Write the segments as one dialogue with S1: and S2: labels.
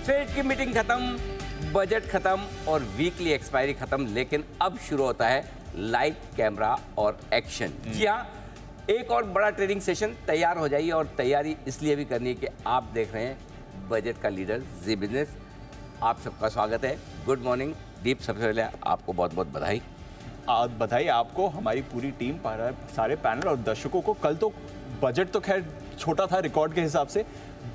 S1: Fade की meeting खत्म, budget खत्म और वीकली एक्सपायरी खत्म, लेकिन अब शुरू होता है लाइट, कैमरा और एक्शन। जी हाँ, एक और बड़ा ट्रेडिंग सेशन तैयार हो जाइए, और तैयारी इसलिए भी करनी है कि आप देख रहे हैं बजट का लीडर जी बिजनेस। आप सबका स्वागत है। गुड मॉर्निंग दीप, सबसे पहले आपको बहुत बहुत बधाई।
S2: बधाई आपको, हमारी पूरी टीम, सारे पैनल और दर्शकों को। कल तो बजट तो खैर छोटा था रिकॉर्ड के हिसाब से,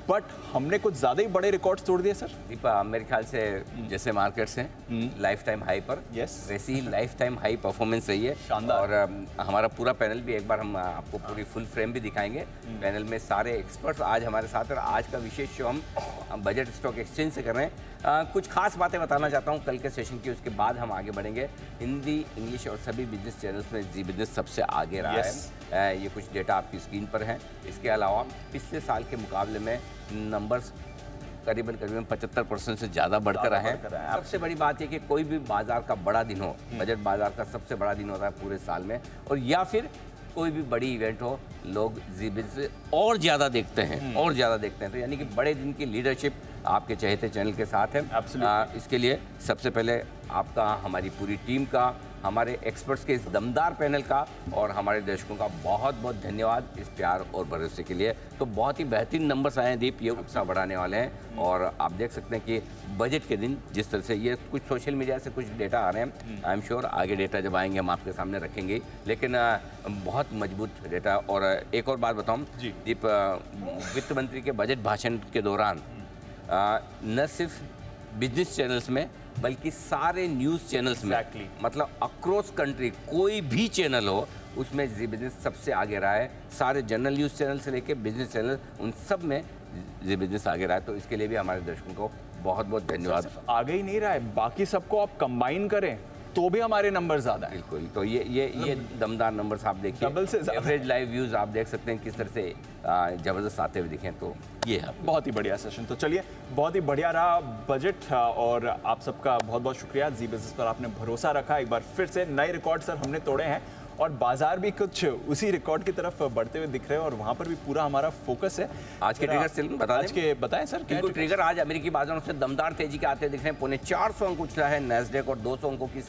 S2: बट हमने कुछ ज़्यादा ही बड़े रिकॉर्ड्स तोड़ दिए सर।
S1: दीपा, मेरे ख्याल से जैसे मार्केट्स हैं लाइफ टाइम हाई पर, वैसी ही लाइफ टाइम हाई परफॉर्मेंस रही है।
S2: शानदार।
S1: और हमारा पूरा पैनल भी, एक बार हम आपको पूरी फुल फ्रेम भी दिखाएंगे। पैनल में सारे एक्सपर्ट्स आज हमारे साथ, और आज का विशेष शो हम बजट स्टॉक एक्सचेंज से कर रहे हैं। कुछ खास बातें बताना चाहता हूँ कल के सेशन की, उसके बाद हम आगे बढ़ेंगे। हिंदी, इंग्लिश और सभी बिजनेस चैनल्स में जी बिजनेस सबसे आगे रहा है। ये कुछ डेटा आपकी स्क्रीन पर है। इसके अलावा पिछले साल के मुकाबले में नंबर्स करीबन 75% से ज़्यादा बढ़कर आए हैं। सबसे बड़ी बात यह कि कोई भी बाजार का बड़ा दिन हो, बजट बाजार का सबसे बड़ा दिन होता है पूरे साल में, और या फिर कोई भी बड़ी इवेंट हो, लोग जी बिजनेस और ज़्यादा देखते हैं, और ज़्यादा देखते हैं। तो यानी कि बड़े दिन की लीडरशिप आपके चहेते चैनल के साथ है। इसके लिए सबसे पहले आपका, हमारी पूरी टीम का, हमारे एक्सपर्ट्स के इस दमदार पैनल का और हमारे दर्शकों का बहुत बहुत धन्यवाद इस प्यार और भरोसे के लिए। तो बहुत ही बेहतरीन नंबर्स आए हैं दीप, ये उत्साह बढ़ाने वाले हैं। और आप देख सकते हैं कि बजट के दिन जिस तरह से ये कुछ सोशल मीडिया से कुछ डेटा आ रहे हैं, आई एम श्योर आगे डेटा जब आएंगे हम आपके सामने रखेंगे, लेकिन बहुत मजबूत डेटा। और एक और बात बताऊँ दीप, वित्त मंत्री के बजट भाषण के दौरान न सिर्फ बिजनेस चैनल्स में बल्कि सारे न्यूज़ चैनल्स में, मतलब अक्रॉस कंट्री कोई भी चैनल हो उसमें जी बिजनेस सबसे आगे रहा है। सारे जनरल न्यूज़ चैनल से लेके बिजनेस चैनल, उन सब में जी बिजनेस आगे रहा है। तो इसके लिए भी हमारे दर्शकों को बहुत बहुत धन्यवाद।
S2: आगे ही नहीं रहा है, बाकी सबको आप कंबाइन करें तो भी हमारे नंबर ज़्यादा है।
S1: बिल्कुल, तो ये दमदार नंबर्स आप देखिए,
S2: डबल से
S1: एवरेज लाइव व्यूज़ आप देख सकते हैं किस तरह से ज़बरदस्त आते हुए दिखें। तो ये है
S2: बहुत ही बढ़िया सेशन। तो चलिए, बहुत ही बढ़िया रहा बजट, और आप सबका बहुत बहुत शुक्रिया। जी बिजनेस पर आपने भरोसा रखा। एक बार फिर से नए रिकॉर्ड सर हमने तोड़े हैं, और बाजार भी कुछ उसी रिकॉर्ड की तरफ बढ़ते हुए दिख रहे हैं, और वहाँ पर भी पूरा हमारा फोकस है।
S1: आज के ट्रिगर
S2: बताएं सर।
S1: बिल्कुल, ट्रिगर आज अमेरिकी बाजारों से दमदार तेजी के आते दिख रहे हैं। पौने 400 अंक उछला है नैस्डैक, और 200 अंकों की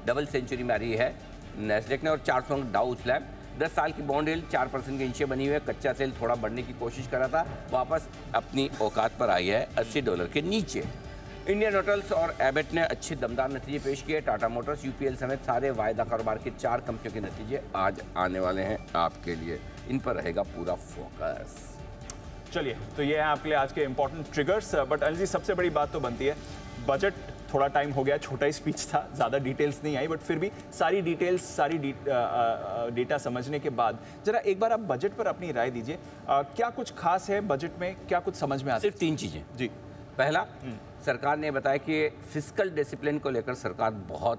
S1: डबल सेंचुरी में आ रही है नैस्डैक ने, और 400 अंक डाउ उछला है। 10 साल की बॉन्ड यील्ड 4% के नीचे बनी हुई है। कच्चा तेल थोड़ा बढ़ने की कोशिश कर रहा था, वापस अपनी औकात पर आई है $80 के नीचे। इंडियन होटल्स और एबेट ने अच्छे दमदार नतीजे पेश किए। टाटा मोटर्स, यूपीएल समेत सारे वायदा कारोबार के 4 कंपनियों के नतीजे आज आने वाले हैं आपके लिए, इन पर रहेगा पूरा फोकस।
S2: चलिए, तो ये है आपके लिए आज के important triggers. But Anil ji, सबसे बड़ी बात तो बनती है, बजट थोड़ा टाइम हो गया, छोटा ही स्पीच था, ज़्यादा डिटेल्स नहीं आई, बट फिर भी सारी डिटेल्स, सारी डेटा समझने के बाद जरा एक बार आप बजट पर अपनी राय दीजिए। क्या कुछ खास है बजट में, क्या कुछ समझ में आता है?
S1: सिर्फ 3 चीज़ें जी। पहला, सरकार ने बताया कि फिस्कल डिसिप्लिन को लेकर सरकार बहुत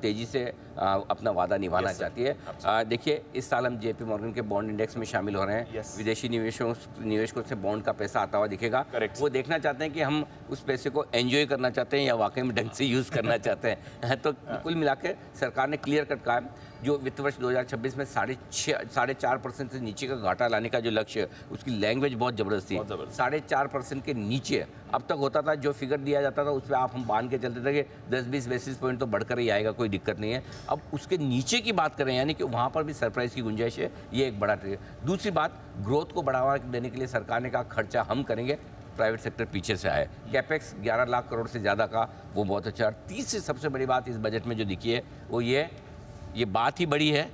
S1: तेजी से अपना वादा निभाना चाहती है। देखिए, इस साल हम जेपी मॉर्गन के बॉन्ड इंडेक्स में शामिल हो रहे हैं। विदेशी निवेशकों से बॉन्ड का पैसा आता हुआ दिखेगा। वो देखना चाहते हैं कि हम उस पैसे को एंजॉय करना चाहते हैं या वाकई में ढंग से यूज़ करना चाहते हैं। तो कुल मिलाकर सरकार ने क्लियर कट कहा है, जो वित्त वर्ष 2026 में 4.5% से नीचे का घाटा लाने का जो लक्ष्य है, उसकी लैंग्वेज बहुत ज़बरदस्त थी। 4.5% के नीचे अब तक होता था, जो फिगर दिया जाता था उस पर आप हम बांध के चलते थे कि 10-20 बेसिस पॉइंट तो बढ़कर ही आएगा, कोई दिक्कत नहीं है। अब उसके नीचे की बात करें, यानी कि वहाँ पर भी सरप्राइज की गुंजाइश है, ये एक बड़ा ट्रिगर। दूसरी बात, ग्रोथ को बढ़ावा देने के लिए सरकार ने कहा खर्चा हम करेंगे, प्राइवेट सेक्टर पीछे से आए। कैपेक्स 11 लाख करोड़ से ज़्यादा का, वो बहुत अच्छा। तीसरी सबसे बड़ी बात इस बजट में जो दिखी है वो ये बात ही बड़ी है,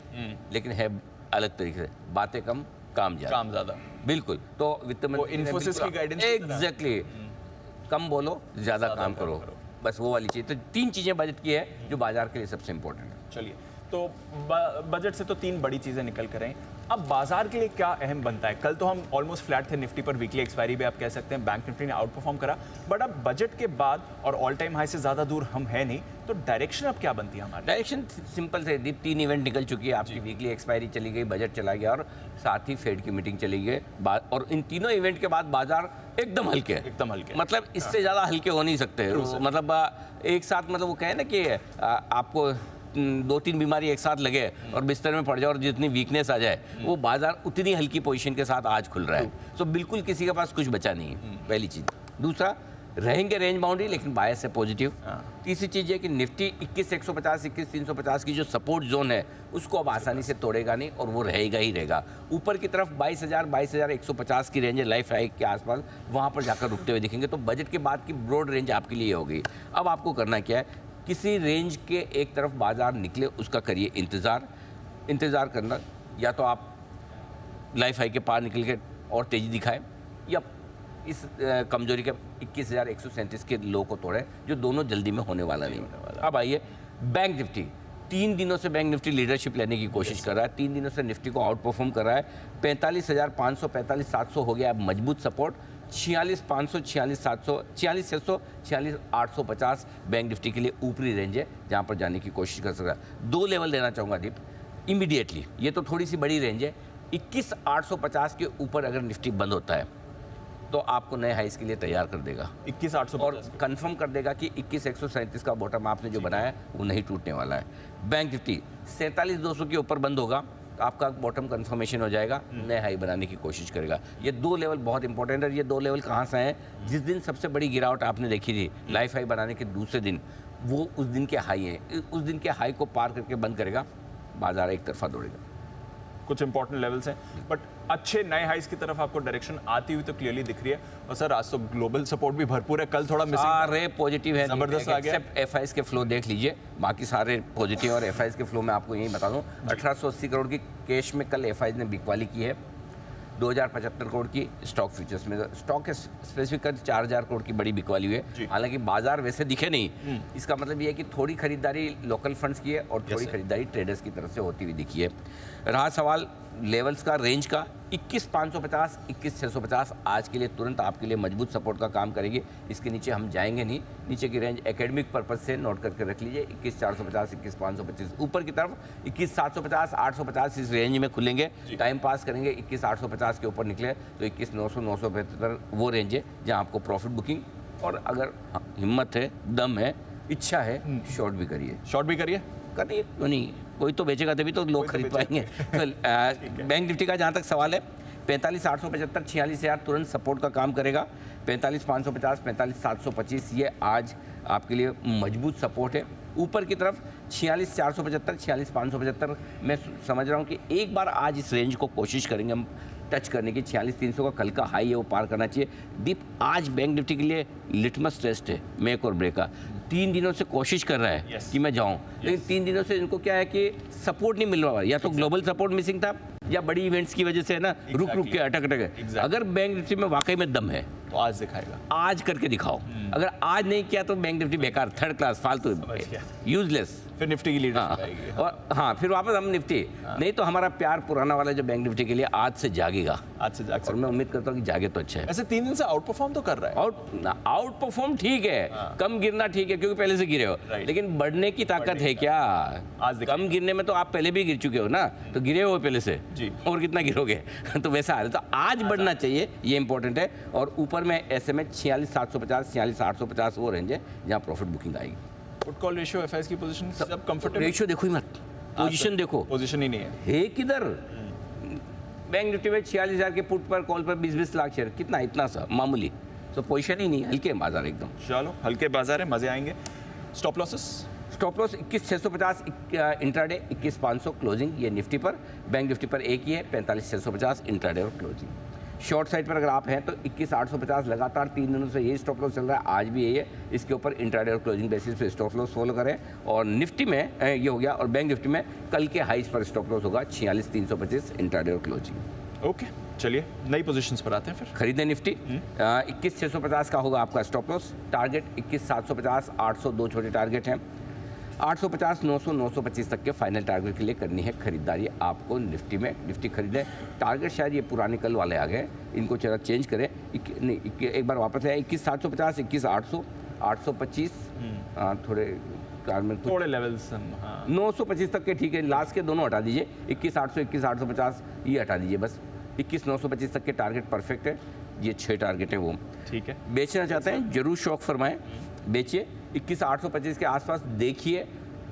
S1: लेकिन है अलग तरीके से, बातें कम काम ज़्यादा। बिल्कुल, तो वित्त मंत्री
S2: इन्फोसिस की गाइडेंस,
S1: एग्जैक्टली, कम बोलो ज़्यादा काम करो, बस वो वाली चीज़। तो 3 चीज़ें बजट की है जो बाजार के लिए सबसे इंपॉर्टेंट है।
S2: चलिए, तो बजट से तो 3 बड़ी चीज़ें निकल कर आई। अब बाजार के लिए क्या अहम बनता है? कल तो हम ऑलमोस्ट फ्लैट थे निफ्टी पर, वीकली एक्सपायरी भी आप कह सकते हैं, बैंक निफ्टी ने आउट परफॉर्म करा, बट अब बजट के बाद और ऑल टाइम हाई से ज़्यादा दूर हम है नहीं, तो डायरेक्शन अब क्या बनती है हमारी?
S1: डायरेक्शन सिंपल से दीप, 3 इवेंट निकल चुकी है आपकी। वीकली एक्सपायरी चली गई, बजट चला गया, और साथ ही फेड की मीटिंग चली गई। और इन तीनों इवेंट के बाद बाजार एकदम हल्के, मतलब इससे ज़्यादा हल्के हो नहीं सकते। मतलब एक साथ, मतलब वो कहे ना कि आपको 2-3 बीमारी एक साथ लगे और बिस्तर में पड़ जाए और जितनी वीकनेस आ जाए, वो बाजार उतनी हल्की पोजीशन के साथ आज खुल रहा है। तो बिल्कुल किसी के पास कुछ बचा नहीं है, पहली चीज़। दूसरा रहेंगे रेंज बाउंड्री लेकिन बायस है पॉजिटिव। तीसरी चीज़ है कि निफ्टी 21,150 21,350 की जो सपोर्ट जोन है उसको अब आसानी से तोड़ेगा नहीं और वो रहेगा ही रहेगा। ऊपर की तरफ 22,150 की रेंज है लाइफ हाई के आसपास, वहाँ पर जाकर रुकते हुए दिखेंगे। तो बजट के बाद की ब्रॉड रेंज आपके लिए होगी। अब आपको करना क्या है, किसी रेंज के एक तरफ बाजार निकले उसका करिए इंतज़ार करना, या तो आप लाइफ हाई के पार निकल के और तेज़ी दिखाए या इस कमजोरी के 21,137 के लो को तोड़े, जो दोनों जल्दी में होने वाला नहीं। अब आइए बैंक निफ्टी। 3 दिनों से बैंक निफ्टी लीडरशिप लेने की कोशिश कर रहा है। 3 दिनों से निफ्टी को आउट परफॉर्म कर रहा है। 45,500 45,700 हो गया अब मजबूत सपोर्ट। 46,500 46,700 46,600 46,850 बैंक निफ्टी के लिए ऊपरी रेंज है जहाँ पर जाने की कोशिश कर सकता है। 2 लेवल देना चाहूँगा दीप इमीडिएटली, ये तो थोड़ी सी बड़ी रेंज है। 21,850 के ऊपर अगर निफ्टी बंद होता है तो आपको नए हाइस के लिए तैयार कर देगा
S2: 21,850
S1: और कंफर्म कर देगा कि 21,137 का बॉटम आपने जो बनाया है वो नहीं टूटने वाला है। बैंक निफ्टी 47,200 के ऊपर बंद होगा तो आपका बॉटम कंफर्मेशन हो जाएगा, नए हाई बनाने की कोशिश करेगा। ये 2 लेवल बहुत इंपॉर्टेंट है। ये 2 लेवल कहाँ से हैं? जिस दिन सबसे बड़ी गिरावट आपने देखी थी लाइफ हाई बनाने के दूसरे दिन, वो उस दिन के हाई हैं। उस दिन के हाई को पार करके बंद करेगा, बाजार एक तरफा दौड़ेगा।
S2: कुछ इंपॉर्टेंट लेवल्स हैं, बट अच्छे नए हाइस की तरफ आपको डायरेक्शन आती हुई तो क्लियरली दिख रही है। और सर आज तो ग्लोबल सपोर्ट भी भरपूर है, कल थोड़ा मिसिंग
S1: सारे पॉजिटिव है,
S2: जबरदस्त आ गया।
S1: एक्सेप्ट एफआईएस के फ्लो देख लीजिए, बाकी सारे पॉजिटिव। और एफआईएस के फ्लो में आपको यही बता दूं, 1880 करोड़ की कैश में कल एफआईएस ने बिकवाली की है। 2075 करोड़ की स्टॉक फ्यूचर्स में, स्टॉक के स्पेसिफिक कर 4,000 करोड़ की बड़ी बिकवाली हुई है। हालांकि बाजार वैसे दिखे नहीं, इसका मतलब ये है कि थोड़ी खरीदारी लोकल फंड्स की है और थोड़ी खरीदारी ट्रेडर्स की तरफ से होती हुई दिखी है। रहा सवाल लेवल्स का, रेंज का, 21,550 21,650 आज के लिए तुरंत आपके लिए मजबूत सपोर्ट का काम करेगी। इसके नीचे हम जाएंगे नहीं। नीचे की रेंज एकेडमिक पर्पज से नोट करके रख लीजिए, 21,450 21,525। ऊपर की तरफ 21,750 850 इस रेंज में खुलेंगे, टाइम पास करेंगे। 21,850 के ऊपर निकले तो 21,900 975 वो रेंज है जहाँ आपको प्रॉफिट बुकिंग, और अगर हिम्मत है, दम है, इच्छा है, शॉर्ट भी करिए। करिए क्यों नहीं, कोई तो बेचेगा तभी तो लोग खरीद पाएंगे। बैंक निफ्टी का जहाँ तक सवाल है, 45,875 46,000 तुरंत सपोर्ट का काम करेगा। 45,550 45,725 ये आज आपके लिए मजबूत सपोर्ट है। ऊपर की तरफ 46,475 46,575 मैं समझ रहा हूँ कि एक बार आज इस रेंज को कोशिश करेंगे हम टच करने की। 46,300 का कल का हाई है, वो पार करना चाहिए। दीप आज बैंक निफ्टी के लिए लिटमस टेस्ट है मेक और ब्रेक का। 3 दिनों से कोशिश कर रहा है कि मैं जाऊं, लेकिन 3 दिनों से इनको क्या है कि सपोर्ट नहीं मिल रहा है। या तो ग्लोबल सपोर्ट मिसिंग था या बड़ी इवेंट्स की वजह से है ना, रुक के अटक है। अगर बैंक निफ्टी में वाकई में दम है
S2: तो आज दिखाएगा,
S1: आज करके दिखाओ। अगर आज नहीं किया तो बैंक निफ्टी बेकार, थर्ड क्लास, फालतू, यूजलेस।
S2: फिर निफ्टी की लीडर
S1: आएगी। और हाँ, फिर वापस हम निफ्टी नहीं तो हमारा प्यार पुराना वाला जो बैंक निफ्टी के लिए आज से जागेगा। और मैं उम्मीद करता हूँ कि जागे तो अच्छा है।
S2: ऐसे 3 दिन से आउट परफॉर्म तो कर रहा है।
S1: आउट परफॉर्म ठीक है, कम गिरना ठीक है क्योंकि पहले से गिरे हो, लेकिन बढ़ने की ताकत है क्या?
S2: आज
S1: कम गिरने में तो आप पहले भी गिर चुके हो ना, तो गिरे हो पहले से
S2: जी,
S1: और कितना गिरोगे? तो वैसा है, तो आज बढ़ना चाहिए, ये इंपॉर्टेंट है। और ऊपर में ऐसे में 46,750 46,850 वो रेंज है जहाँ प्रॉफिट बुकिंग आएगी।
S2: पुट कॉल रेशियो एफआईएस की पोजीशन सब कंफर्टेबल।
S1: रेशियो देखो ही मत, पोजीशन देखो,
S2: पोजीशन ही नहीं है
S1: किधर। बैंक निफ्टी में 46,000 के पुट पर कॉल पर 20-20 लाख शेयर, कितना? इतना सा मामूली, तो पोजीशन ही नहीं, हल्के बाजार एकदम।
S2: चलो हल्के बाजार है, मजे आएंगे। Stop losses,
S1: stop loss 21,650 intraday, 21,500 closing ये निफ्टी पर। बैंक निफ्टी पर एक ही है, 45,650 इंट्राडे और क्लोजिंग। शॉर्ट साइड पर अगर आप हैं तो 21,850 लगातार 3 दिनों से यही स्टॉप लॉस चल रहा है, आज भी यही है। इसके ऊपर इंट्राडे और क्लोजिंग बेसिस पे स्टॉप लॉस फॉलो करें। और निफ्टी में ये हो गया, और बैंक निफ्टी में कल के हाइस पर स्टॉप लॉस होगा 46,325 इंट्राडे और क्लोजिंग।
S2: ओके, चलिए नई पोजीशंस पर आते हैं फिर।
S1: खरीदे निफ्टी 21,650 का होगा आपका स्टॉप लॉस। टारगेट 21,750 800 दो छोटे टारगेट हैं। 850 900 925 तक के फाइनल टारगेट के लिए करनी है खरीदारी आपको निफ्टी में। निफ्टी खरीदें, टारगेट शायद ये पुराने कल वाले आ गए, इनको जरा चेंज करें। एक बार वापस आए 21,750 21,800 825 थोड़े
S2: थोड़े लेवल्स
S1: 925 तक के ठीक है। लास्ट के दोनों हटा दीजिए, 21,800 21,850 ये हटा दीजिए बस। 21,925 तक के टारगेट परफेक्ट है। ये 6 टारगेट है वो ठीक है। बेचना चाहते हैं जरूर शौक फरमाएं, बेचिए। 21,825 के आसपास देखिए,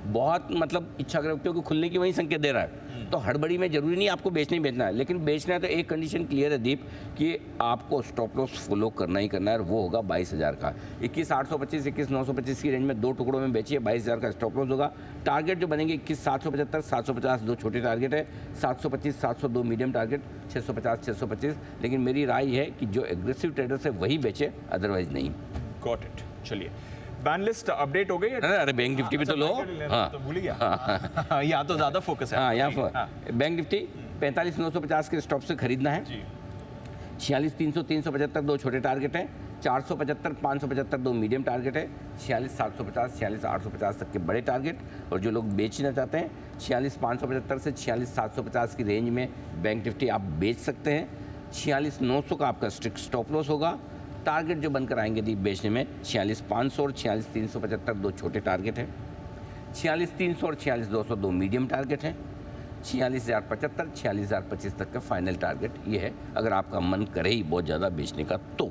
S1: बहुत मतलब इच्छा रखते हो कि खुलने की वही संकेत दे रहा है, तो हड़बड़ी में जरूरी नहीं आपको बेचना ही बेचना है, लेकिन बेचना है तो एक कंडीशन क्लियर है दीप कि आपको स्टॉप लॉस फॉलो करना ही करना है, और वो होगा 22,000 का। 21,825 21,925 की रेंज में 2 टुकड़ों में बेचिए, 22,000 का स्टॉप लॉस होगा। टारगेट जो बनेंगे 21,775 750 दो छोटे टारगेट है, 725 702 मीडियम टारगेट, 650 625। लेकिन मेरी राय है कि जो एग्रेसिव ट्रेडर्स है वही बेचे, अदरवाइज नहीं।
S2: Got it. चलिए, बैन लिस्ट अपडेट हो गई है?
S1: अरे बैंक निफ्टी भी तो लो।
S2: हाँ, तो भूल गया। यहाँ तो ज्यादा फोकस है।
S1: हाँ, यहाँ पर बैंक निफ्टी 45,950 के स्टॉप से खरीदना है। 46,300 375 दो छोटे टारगेट हैं, 475 575 दो मीडियम टारगेट है, 46,750 46,850 तक के बड़े टारगेट। और जो लोग बेचना चाहते हैं 46,575 से 46,750 की रेंज में बैंक निफ्टी आप बेच सकते हैं। 46,900 का आपका स्ट्रिक्ट स्टॉप लॉस होगा। टारगेट जो बनकर आएंगे दी बेचने में 46,500 और 46,375 दो छोटे टारगेट हैं, 46,300 और 46,200 दो मीडियम टारगेट हैं, 46,075 46,025 तक का फाइनल टारगेट ये है, अगर आपका मन करे ही बहुत ज़्यादा बेचने का तो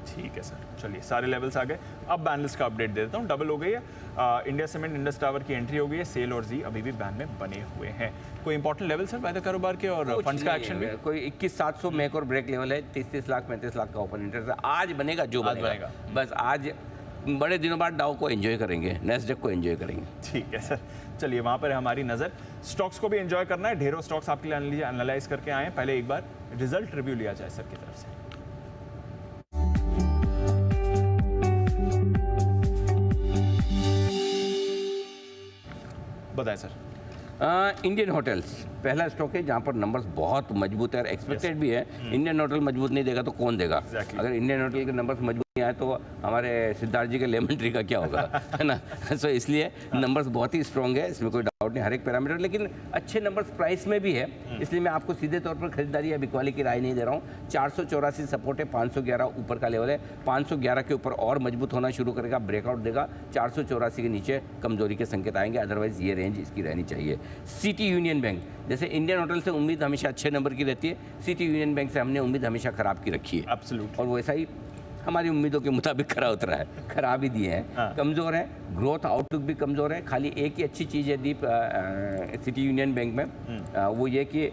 S2: ठीक है सर। चलिए, सारे लेवल्स आ गए। अब बैन लिस्ट का अपडेट दे देता हूँ। डबल हो गई है। इंडिया सीमेंट इंडस टावर की एंट्री हो गई है। सेल और जी अभी भी बैन में बने हुए हैं। कोई इंपॉर्टेंट लेवल सर वायदा कारोबार के और फंड्स का एक्शन भी?
S1: कोई 21,700 मेक और ब्रेक लेवल है, 30 लाख 35 लाख का ओपन इंटरेस्ट है। आज बनेगा जो बनेगा। बस आज बड़े दिनों बाद डाउ को एंजॉय करेंगे, नेस्डेक को एंजॉय करेंगे।
S2: ठीक है सर। चलिए, वहाँ पर हमारी नज़र। स्टॉक्स को भी एंजॉय करना है। ढेरों स्टॉक्स आपके लिए एनालाइज करके आए हैं। पहले एक बार रिजल्ट रिव्यू लिया जाए सर की तरफ से। बताएं सर।
S1: इंडियन होटल्स पहला स्टॉक है जहाँ पर नंबर्स बहुत मजबूत है और एक्सपेक्टेड भी है। इंडियन होटल मजबूत नहीं देगा तो कौन देगा? अगर इंडियन होटल के नंबर्स मजबूत नहीं आए तो हमारे सिद्धार्थ जी के लेमन ट्री का क्या होगा, है ना? सो इसलिए नंबर्स बहुत ही स्ट्रॉन्ग है, इसमें कोई डाउट नहीं, हर एक पैरामीटर। लेकिन अच्छे नंबर्स प्राइस में भी है, इसलिए मैं आपको सीधे तौर पर खरीदारी या बिकवाली की राय नहीं दे रहा हूँ। 484 सपोर्ट है, 511 ऊपर का लेवल है, 511 के ऊपर और मजबूत होना शुरू करेगा, ब्रेकआउट देगा। 484 के नीचे कमजोरी के संकेत आएंगे, अदरवाइज ये रेंज इसकी रहनी चाहिए। सिटी यूनियन बैंक, जैसे इंडियन होटल से उम्मीद हमेशा अच्छे नंबर की रहती है, सिटी यूनियन बैंक से हमने उम्मीद हमेशा खराब की रखी है।
S2: एब्सोल्युटली।
S1: और वैसा ही हमारी उम्मीदों के मुताबिक खरा उतरा है, खराब ही दिए हैं। कमज़ोर है, ग्रोथ आउटलुक भी कमज़ोर है। खाली एक ही अच्छी चीज़ है दीप सिटी यूनियन बैंक में, वो ये कि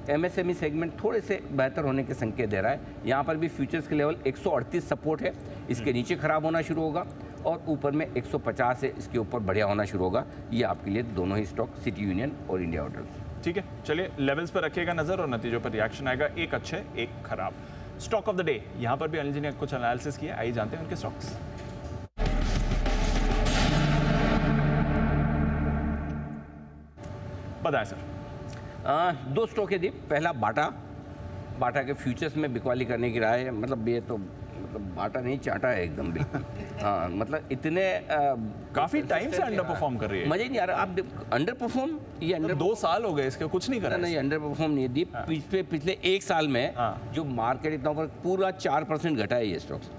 S1: एमएसएमई सेगमेंट थोड़े से बेहतर होने के संकेत दे रहा है। यहाँ पर भी फ्यूचर्स के लेवल 138 सपोर्ट है, इसके नीचे खराब होना शुरू होगा, और ऊपर में 150 है, इसके ऊपर बढ़िया होना शुरू होगा। ये आपके लिए दोनों ही स्टॉक सिटी यूनियन और इंडिया होटल्स।
S2: ठीक है, चलिए लेवल्स पर रखिएगा नजर और नतीजों पर रिएक्शन आएगा, एक अच्छे एक खराब। स्टॉक ऑफ द डे, यहाँ पर भी अनिल जी ने कुछ एनालिसिस किया, आइए जानते हैं उनके स्टॉक्स। बताएं सर।
S1: दो स्टॉक है दीप, पहला बाटा के फ्यूचर्स में बिकवाली करने की राय है। मतलब ये तो बाटा नहीं चाटा है एकदम बिल्कुल। हाँ, मतलब इतने
S2: काफी टाइम से अंडर परफॉर्म कर रही है।
S1: मजे नहीं आ रहा। आप अंडर परफॉर्म, ये अंडर
S2: 2 साल हो गए इसके, कुछ नहीं कर रहा।
S1: नहीं, अंडर परफॉर्म नहीं है दीप। पिछले 1 साल में जो मार्केट इतना ऊपर पूरा 4% घटा है ये स्टॉक्स,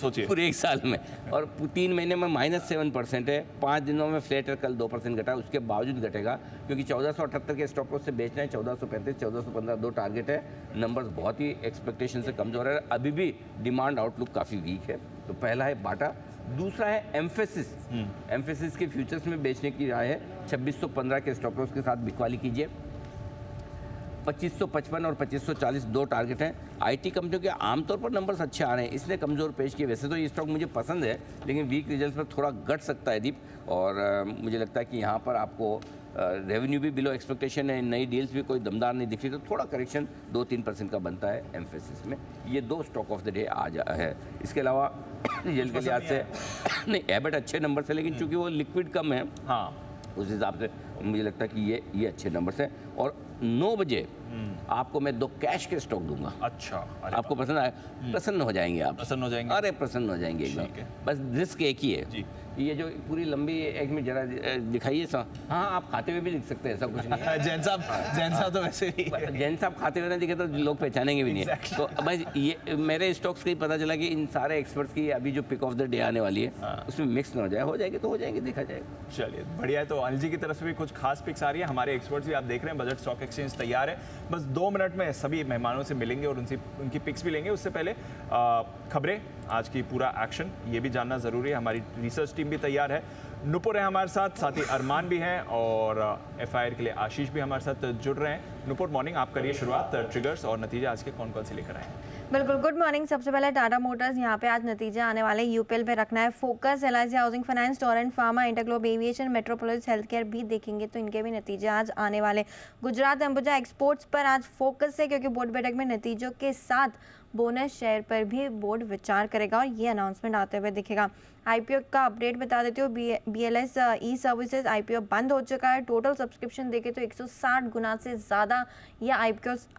S2: सोचिए
S1: पूरे 1 साल में। और 3 महीने में -7% है, 5 दिनों में फ्लैट है, कल 2% घटा है, उसके बावजूद घटेगा क्योंकि 1478 के स्टॉप लॉस से बेचना है। 1435 1415 दो टारगेट है। नंबर्स बहुत ही एक्सपेक्टेशन से कमजोर है, अभी भी डिमांड आउटलुक काफ़ी वीक है। तो पहला है बाटा। दूसरा है एम्फेसिस। एम्फेसिस के फ्यूचर्स में बेचने की राय है। 2615 के स्टॉप लॉस के साथ बिकवाली कीजिए। 2555 और 2540 दो टारगेट हैं। आईटी कंपनियों के आमतौर पर नंबर्स अच्छे आ रहे हैं, इसने कमज़ोर पेश किए। वैसे तो ये स्टॉक मुझे पसंद है, लेकिन वीक रिजल्ट्स पर थोड़ा घट सकता है दीप। और मुझे लगता है कि यहाँ पर आपको रेवेन्यू भी बिलो एक्सपेक्टेशन है, नई डील्स भी कोई दमदार नहीं दिख रही, तो थोड़ा करेक्शन 2-3% का बनता है एम्फेसिस में। ये दो स्टॉक ऑफ द डे आज है। इसके अलावा रिजल्ट के लिहाज से नहीं, एबट अच्छे नंबर से, लेकिन चूंकि वो लिक्विड कम है, हाँ, उस हिसाब से मुझे लगता है कि ये अच्छे नंबर्स हैं। और 9 बजे आपको मैं 2 कैश के स्टॉक दूंगा।
S2: अच्छा,
S1: आपको पसंद आए? प्रसन्न हो जाएंगे आप।
S2: प्रसन्न हो जाएंगे?
S1: अरे प्रसन्न हो जाएंगे एकदम। बस रिस्क एक ही है। ये जो पूरी लंबी एक में जरा दिखाइए सा। हाँ, आप खाते हुए भी लिख सकते हैं, ऐसा कुछ नहीं है।
S2: जैन साहब तो वैसे ही,
S1: जैन साहब खाते हुए ना दिखे तो लोग पहचानेंगे भी नहीं। तो बस ये मेरे स्टॉक्स का ही पता चला कि इन सारे एक्सपर्ट्स की अभी जो पिक ऑफ द डे आने वाली है उसमें मिक्स ना हो जाएगी तो हो जाएंगे, देखा जाएगा।
S2: चलिए, बढ़िया है। तो अनिल जी की तरफ से भी कुछ खास पिक्स आ रही है, हमारे एक्सपर्ट्स भी आप देख रहे हैं। बजट स्टॉक एक्सचेंज तैयार है, बस 2 मिनट में सभी मेहमानों से मिलेंगे और उनकी पिक्स भी लेंगे। उससे पहले खबरें, आज की पूरा एक्शन, ये भी जानना ज़रूरी है। हमारी रिसर्च टीम भी तैयार है। नुपुर है हमारे साथ ही अरमान भी हैं और FIR के लिए आशीष भी हमारे साथ जुड़ रहे हैं। नुपुर, मॉर्निंग, आप करिए शुरुआत, ट्रिगर्स और नतीजे आज के कौन कौन से लेकर आए हैं?
S3: बिल्कुल, गुड मॉर्निंग। सबसे पहले टाटा मोटर्स, यहाँ पे आज नतीजे आने वाले। यूपीएल पे रखना है focus, LIC housing finance, Torrent pharma, InterGlobe aviation, metropolis health care भी देखेंगे तो इनके भी नतीजे आज आने वाले। गुजरात अंबुजा एक्सपोर्ट्स पर आज फोकस है क्योंकि बोर्ड बैठक में नतीजों के साथ बोनस शेयर पर भी बोर्ड विचार करेगा और ये अनाउंसमेंट आते हुए दिखेगा। IPO का अपडेट बता देती हूँ। BLS ई सर्विसेज IPO बंद हो चुका है। टोटल सब्सक्रिप्शन देखे तो 160 गुना से ज़्यादा यह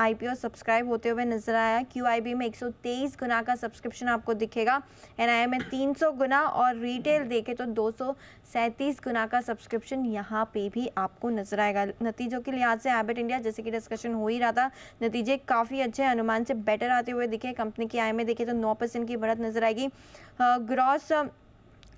S3: IPO सब्सक्राइब होते हुए नजर आया। QIB में 123 गुना का सब्सक्रिप्शन आपको दिखेगा। NII में 300 गुना और रिटेल देखे तो 237 गुना का सब्सक्रिप्शन यहाँ पे भी आपको नजर आएगा। नतीजों के लिहाज से एबट इंडिया, जैसे कि डिस्कशन हो ही रहा था, नतीजे काफ़ी अच्छे, अनुमान से बेटर आते हुए दिखे। कंपनी की आय में देखे तो 9% की बढ़त नजर आएगी। ग्रॉस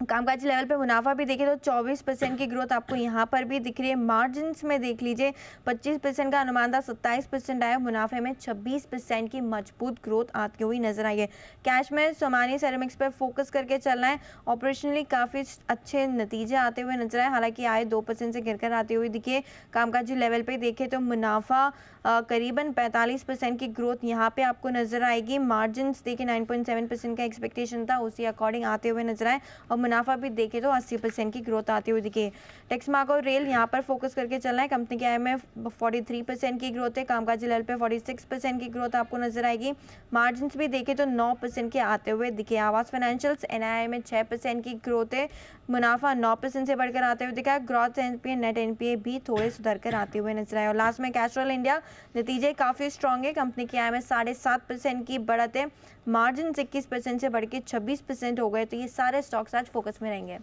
S3: कामकाजी लेवल पे मुनाफा भी देखिए तो 24% की ग्रोथ आपको यहाँ पर भी दिख रही है। मार्जिन्स में देख लीजिए 25% का अनुमान था, 27% आया। मुनाफे में 26% की मजबूत ग्रोथ आती हुई नजर आई है। कैश में सोमानी सेरेमिक्स पर फोकस करके चलना है। ऑपरेशनली काफ़ी अच्छे नतीजे आते हुए नजर आए, हालांकि आय 2% से गिरकर आती हुई दिखिए। कामकाजी लेवल पे देखें तो मुनाफा करीबन 45% की ग्रोथ यहाँ पे आपको नजर आएगी। मार्जिन्स देखिए 9.7% का एक्सपेक्टेशन था, उसी अकॉर्डिंग आते हुए नजर आए और मुनाफा भी देखे तो 80% की ग्रोथ आती हुई दिखे। टेक्समार्क और रेल यहाँ पर फोकस करके चलना है। कंपनी के आय में 43% की ग्रोथ है। कामकाजी लेवल पे 46% की ग्रोथ आपको नजर आएगी। मार्जिन्स भी देखे तो 9% के आते हुए दिखे। आवास फाइनेंशियल्स NII में 6% की ग्रोथ है। मुनाफा 9% से बढ़कर आते हुए दिखा है। ग्रॉस NPA, नेट NPA भी थोड़े सुधर कर आते हुए नजर आए। और लास्ट में कैस्ट्रॉल इंडिया, नतीजे काफ़ी स्ट्रॉन्ग है। कंपनी की आय में 7.5% की बढ़त है। मार्जिन 21% से बढ़ के 26% हो गए। तो ये सारे स्टॉक्स आज फोकस में रहेंगे।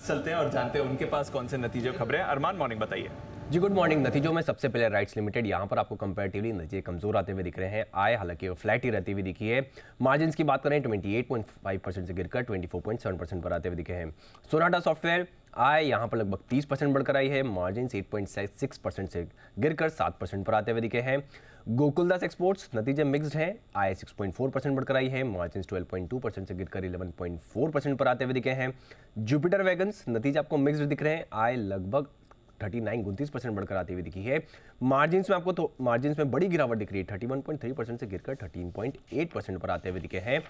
S2: चलते हैं और जानते हैं उनके पास कौन से नतीजे खबरें। अरमान, मॉर्निंग, बताइए।
S4: जी गुड मॉर्निंग। नतीजों में सबसे पहले राइट्स लिमिटेड, यहाँ पर आपको कंपैरेटिवली नतीजे कमजोर आते हुए दिख रहे हैं। आय हालांकि वो फ्लैट ही रहती हुई दिखी है। मार्जिन्स की बात करें 28.5% से गिरकर 24.7% पर आते हुए दिखे हैं। सोनाटा सॉफ्टवेयर, आय यहाँ पर लगभग 30% बढ़कर आई है। मार्जिन 8.6% से गिरकर 7% पर आते हुए दिखे हैं। गोकुलदास एक्सपोर्ट्स, नतीजे मिक्स्ड हैं। आय 6.4% बढ़कर आई है। मार्जिन 12.2% से गिरकर 11.4% पर आते हुए दिखे हैं। जुपिटर वैगन्स, नतीजे आपको मिक्स्ड दिख रहे हैं। आय लगभग 39-39% बढ़कर आती हुई दिखी है। मार्जिन्स में आपको मार्जिन्स में बड़ी गिरावट दिख रही है। 31.3% से गिरकर 13.8% पर आते हुए दिखे हैं।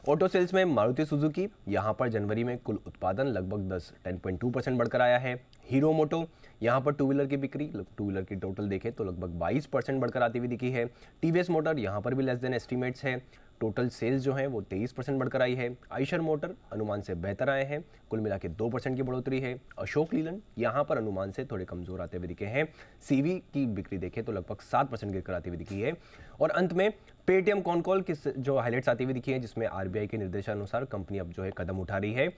S4: ऑटो सेल्स में मारुति सुजुकी, यहाँ पर जनवरी में कुल उत्पादन लगभग 10.2% बढ़कर आया है। हीरो मोटो, यहाँ पर टू व्हीलर की बिक्री, टू व्हीलर की टोटल देखें तो लगभग 22% बढ़कर आती हुई दिखी है। TVS मोटर, यहाँ पर भी लेस देन एस्टिमेट्स है। टोटल सेल्स जो है वो 23% बढ़कर आई है। आइशर मोटर अनुमान से बेहतर आए हैं, कुल मिला के 2% की बढ़ोतरी है। अशोक लीलैंड यहाँ पर अनुमान से थोड़े कमजोर आते हुए दिखे हैं। CV की बिक्री देखें तो लगभग 7% गिरकर आती हुई दिखी है। और अंत में पेटीएम कॉनकॉल की जो हाईलाइट्स आती हुई दिखी है, जिसमें RBI के निर्देशानुसार कंपनी अब जो है कदम उठा रही है।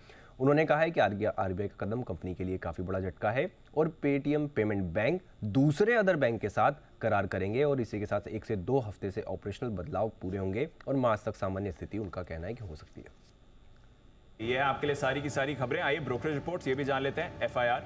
S4: उन्होंने कहा है कि RBI का कदम कंपनी के लिए काफ़ी बड़ा झटका है और पेटीएम पेमेंट बैंक दूसरे अदर बैंक के साथ करार करेंगे और इसी के साथ 1 से 2 हफ्ते से ऑपरेशनल बदलाव पूरे होंगे और मार्च तक सामान्य स्थिति उनका कहना है कि हो सकती है।
S2: ये आपके लिए सारी की सारी खबरें। आइए ब्रोकरेज रिपोर्ट्स ये भी जान लेते हैं। FIR,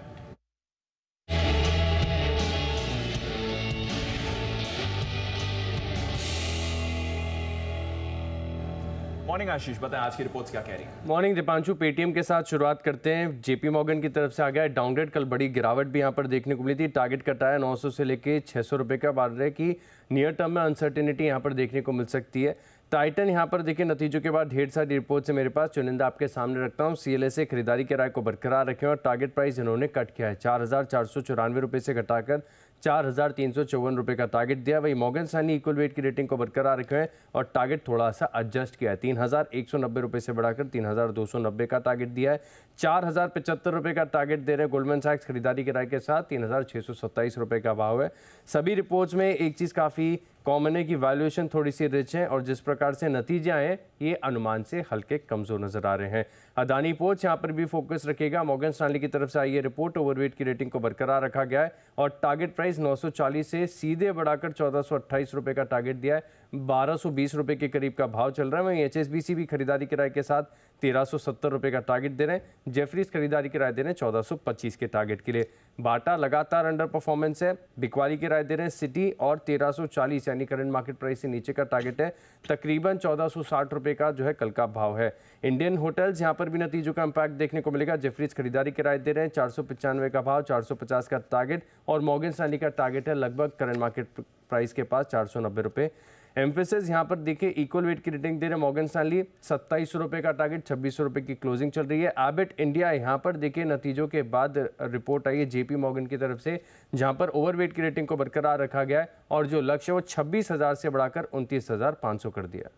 S2: मॉर्निंग आशीष, बताएं आज की रिपोर्ट्स क्या कह रही हैं?
S5: मॉर्निंग दीपांशु, पेटीएम के साथ शुरुआत करते हैं। JP मॉर्गन की तरफ से आ गया है डाउनग्रेड। कल बड़ी गिरावट भी यहाँ पर देखने को मिली थी। टारगेट कटाया 900 से लेके 600 रुपये का। बात रहे कि नियर टर्म में अनसर्टेनिटी यहाँ पर देखने को मिल सकती है। टाइटन यहाँ पर देखिए नतीजों के बाद ढेर सारी रिपोर्ट्स है मेरे पास, चुनिंदा आपके सामने रखता हूँ। CLA से खरीदारी के राय को बरकरार रखें और टारगेट प्राइस इन्होंने कट किया है। 4,494 रुपये से घटाकर 4,354 रुपये का टारगेट दिया। वही मॉर्गन स्टैनली इक्वल वेट की रेटिंग को बरकरार रखे हैं और टारगेट थोड़ा सा एडजस्ट किया है। 3,190 रुपये से बढ़ाकर 3,290 का टारगेट दिया है। 4,075 रुपये का टारगेट दे रहे हैं गोल्डमैन सैक्स खरीदारी की राय के साथ। 3,627 रुपये का भाव है। सभी रिपोर्ट्स में एक चीज़ काफ़ी कॉमन है कि वैल्यूएशन थोड़ी सी रिच है और जिस प्रकार से नतीजे आए ये अनुमान से हल्के कमज़ोर नजर आ रहे हैं। अदानी पोर्ट्स यहाँ पर भी फोकस रखेगा। मॉर्गन स्टैनली की तरफ से आई है रिपोर्ट, ओवरवेट की रेटिंग को बरकरार रखा गया है और टारगेट प्राइस 940 से सीधे बढ़ाकर 1428 रुपये का टारगेट दिया है। 1220 रुपए के करीब का भाव चल रहा है। वहीं HSBC भी खरीदारी की राय के साथ 1370 रुपए का टारगेट दे रहे हैं। जेफरीज खरीदारी की राय दे रहे हैं 1425 के टारगेट के लिए। बाटा लगातार अंडर परफॉर्मेंस है, बिकवाली की राय दे रहे हैं सिटी और 1340 यानी करंट मार्केट प्राइस से नीचे का टारगेट है। तकरीबन 1460 रुपए का जो है कल का भाव है। इंडियन होटल्स यहाँ पर भी नतीजों का इम्पैक्ट देखने को मिलेगा। जेफरीज खरीदारी की राय दे रहे हैं 495 का भाव, 450 का टारगेट और मॉर्गन स्टैनली का टारगेट है लगभग करंट मार्केट प्राइस के पास 490 रुपए। एम्फेसिस यहाँ पर देखिए इक्वल वेट की रेटिंग दे रहे हैं मॉर्गन स्टैनली 27 रुपए का टारगेट, 26 रुपए की क्लोजिंग चल रही है। एबट इंडिया यहाँ पर देखिए नतीजों के बाद रिपोर्ट आई है जेपी मॉर्गन की तरफ से, जहाँ पर ओवरवेट की रेटिंग को बरकरार रखा गया है और जो लक्ष्य वो 26,000 से बढ़ाकर 29,500 कर दिया।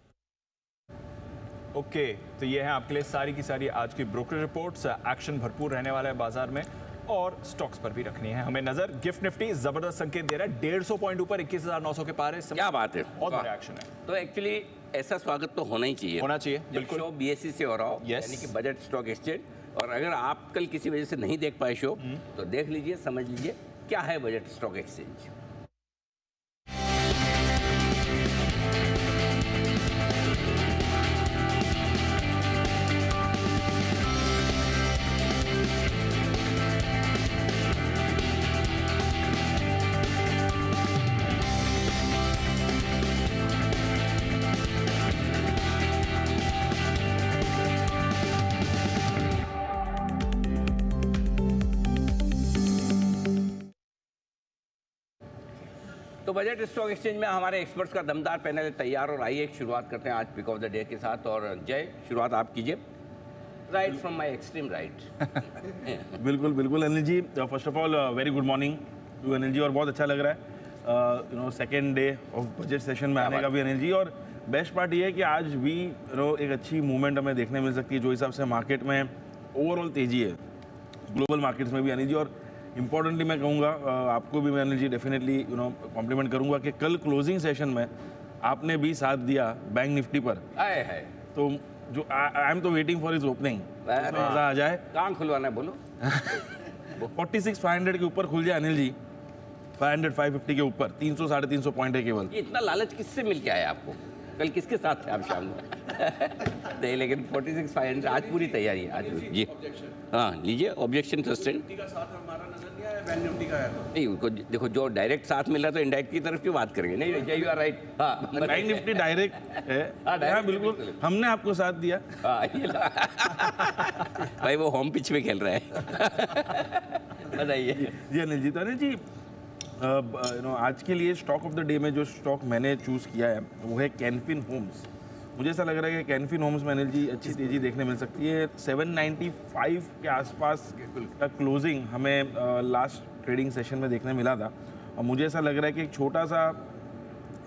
S2: ओके, तो ये है आपके लिए सारी की सारी आज की ब्रोकर रिपोर्ट्स। एक्शन भरपूर रहने वाला है बाजार में और स्टॉक्स पर भी रखनी है हमें नजर। गिफ्ट निफ्टी जबरदस्त संकेत दे रहा है, 150 पॉइंट ऊपर 21,900 के पार है।
S1: क्या बात है,
S2: बहुत बड़ा एक्शन है।
S1: तो एक्चुअली ऐसा स्वागत तो होना ही चाहिए,
S2: होना चाहिए, बिल्कुल।
S1: शो BSE से हो रहा हो,
S2: Yes.
S1: यानी कि बजट स्टॉक एक्सचेंज। और अगर आप कल किसी वजह से नहीं देख पाए शो, तो देख लीजिए, समझ लीजिए क्या है बजट स्टॉक एक्सचेंज। तो बजट स्टॉक एक्सचेंज में हमारे एक्सपर्ट्स का दमदार पैनल है तैयार, और आइए शुरुआत करते हैं आज पिक ऑफ द डे के साथ। और जय, शुरुआत आप कीजिए, right from my extreme right.
S6: बिल्कुल बिल्कुल Anil ji, first of all very good morning to Anil ji. और बहुत अच्छा लग रहा है second day of budget session में आने का भी अनिल जी। और बेस्ट पार्ट ये है कि आज भी एक अच्छी मूवमेंट हमें देखने मिल सकती है, जो हिसाब से मार्केट में ओवरऑल तेजी है ग्लोबल मार्केट्स में भी अनिल जी। और इम्पॉर्टेंटली मैं कहूँगा आपको भी मैं अनिल जी डेफिनेटली कॉम्प्लीमेंट करूँगा कि कल क्लोजिंग सेशन में आपने भी साथ दिया बैंक निफ्टी पर।
S1: आए है
S6: तो जो आई एम तो वेटिंग फॉर इज ओपनिंग, मजा आ जाए।
S1: काम खुलवाना है, बोलो।
S6: 46,500 के ऊपर खुल जाए अनिल जी, 500 550 के ऊपर 300 350 पॉइंट है केवल।
S1: ये इतना लालच किससे मिल के आया आपको? कल किसके साथ थे आप शाम को? नहीं, लेकिन 46,500 आज पूरी तैयारी है आज जी। हाँ लीजिए, ऑब्जेक्शन सस्टेन नहीं, उनको देखो जो डायरेक्ट साथ मिल रहा है तो इनडायरेक्ट की तरफ क्यों बात करेंगे? नहीं जय, यू आर राइट। हाँ,
S6: बैंक निफ्टी डायरेक्ट है। हाँ बिल्कुल, हमने आपको साथ दिया।
S1: हाँ, ये भाई वो होम पिच में खेल रहा है। बताइए
S6: जी अनिल जी। तो अनिल जी आज के लिए स्टॉक ऑफ द डे में जो स्टॉक मैंने चूज़ किया है वो है कैनफिन होम्स। मुझे ऐसा लग रहा है कि कैनफिन होम्स में अनिल जी अच्छी तेज़ी देखने मिल सकती है। 795 के आसपास का क्लोजिंग हमें लास्ट ट्रेडिंग सेशन में देखने मिला था, और मुझे ऐसा लग रहा है कि एक छोटा सा